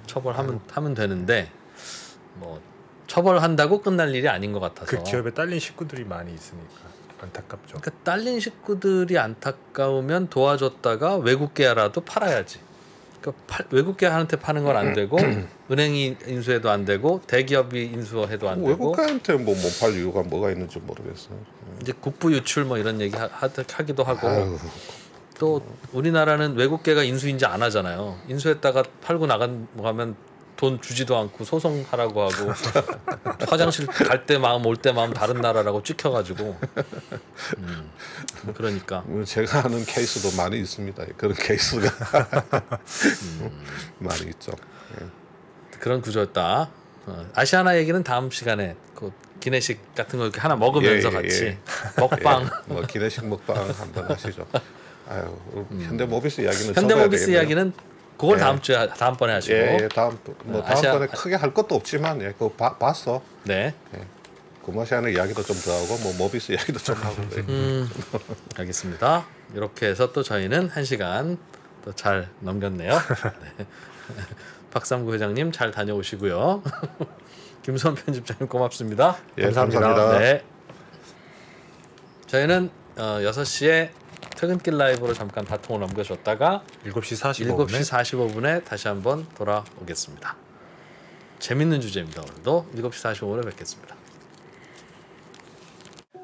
처벌하면 되는데 뭐 처벌한다고 끝날 일이 아닌 것 같아서. 그 기업에 딸린 식구들이 많이 있으니까 안타깝죠. 그러니까 딸린 식구들이 안타까우면 도와줬다가 외국계라도 팔아야지. 그러니까 외국계한테 파는 건 안 되고 은행이 인수해도 안 되고 대기업이 인수해도 안 되고 외국가한테 뭐 못 팔 이유가 뭐가 있는지 모르겠어요. 이제 국부 유출 뭐 이런 얘기 하기도 하고. 아유. 또 우리나라는 외국계가 인수인지 안 하잖아요. 인수했다가 팔고 나가면 돈 주지도 않고 소송하라고 하고 화장실 갈 때 마음 올 때 마음 다른 나라라고 찍혀가지고 그러니까 제가 아는 케이스도 많이 있습니다. 그런 케이스가 많이 있죠. 예. 그런 구조였다. 아시아나 얘기는 다음 시간에 그 기내식 같은 거 이렇게 하나 먹으면서 같이 먹방. 뭐 기내식 먹방 한번 하시죠. 아유, 현대모비스 이야기는 현대모비스 접어야 되겠네요. 이야기는 그걸 예. 다음번에 하시고. 예, 다음번에 아시아- 크게 할 것도 없지만 예, 그거 봤어. 네. 구마시아는 이야기도 좀 더 하고 뭐 모비스 이야기도 좀 하고. 예. 알겠습니다. 이렇게 해서 또 저희는 1시간 또 잘 넘겼네요. 네. 박삼구 회장님 잘 다녀오시고요. 김수원 편집장님 고맙습니다. 예, 감사합니다. 네. 저희는 6시에 퇴근길 라이브로 잠깐 바통을 넘겨줬다가 7시 45분에 7시 45분에 다시 한번 돌아오겠습니다. 재밌는 주제입니다. 오늘도 7시 45분에 뵙겠습니다.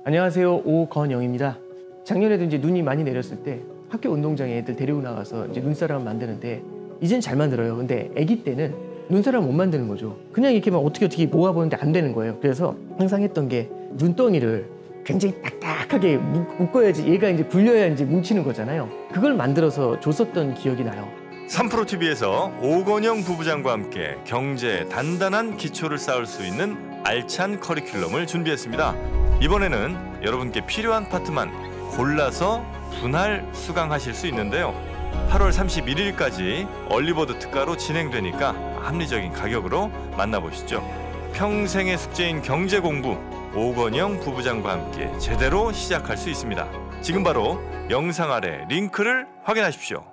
안녕하세요. 오건영입니다. 작년에도 이제 눈이 많이 내렸을 때 학교 운동장에 애들 데리고 나가서 이제 눈사람 만드는데 이젠 잘 만들어요. 근데 아기 때는 눈사람 못 만드는 거죠. 그냥 이렇게 막 어떻게 모아보는데 안 되는 거예요. 그래서 항상 했던 게 눈덩이를 굉장히 딱딱하게 묶어야지 얘가 이제 굴려야 이제 뭉치는 거잖아요. 그걸 만들어서 줬었던 기억이 나요. 3프로TV에서 오건영 부부장과 함께 경제에 단단한 기초를 쌓을 수 있는 알찬 커리큘럼을 준비했습니다. 이번에는 여러분께 필요한 파트만 골라서 분할 수강하실 수 있는데요. 8월 31일까지 얼리버드 특가로 진행되니까 합리적인 가격으로 만나보시죠. 평생의 숙제인 경제 공부, 오건영 부부장과 함께 제대로 시작할 수 있습니다. 지금 바로 영상 아래 링크를 확인하십시오.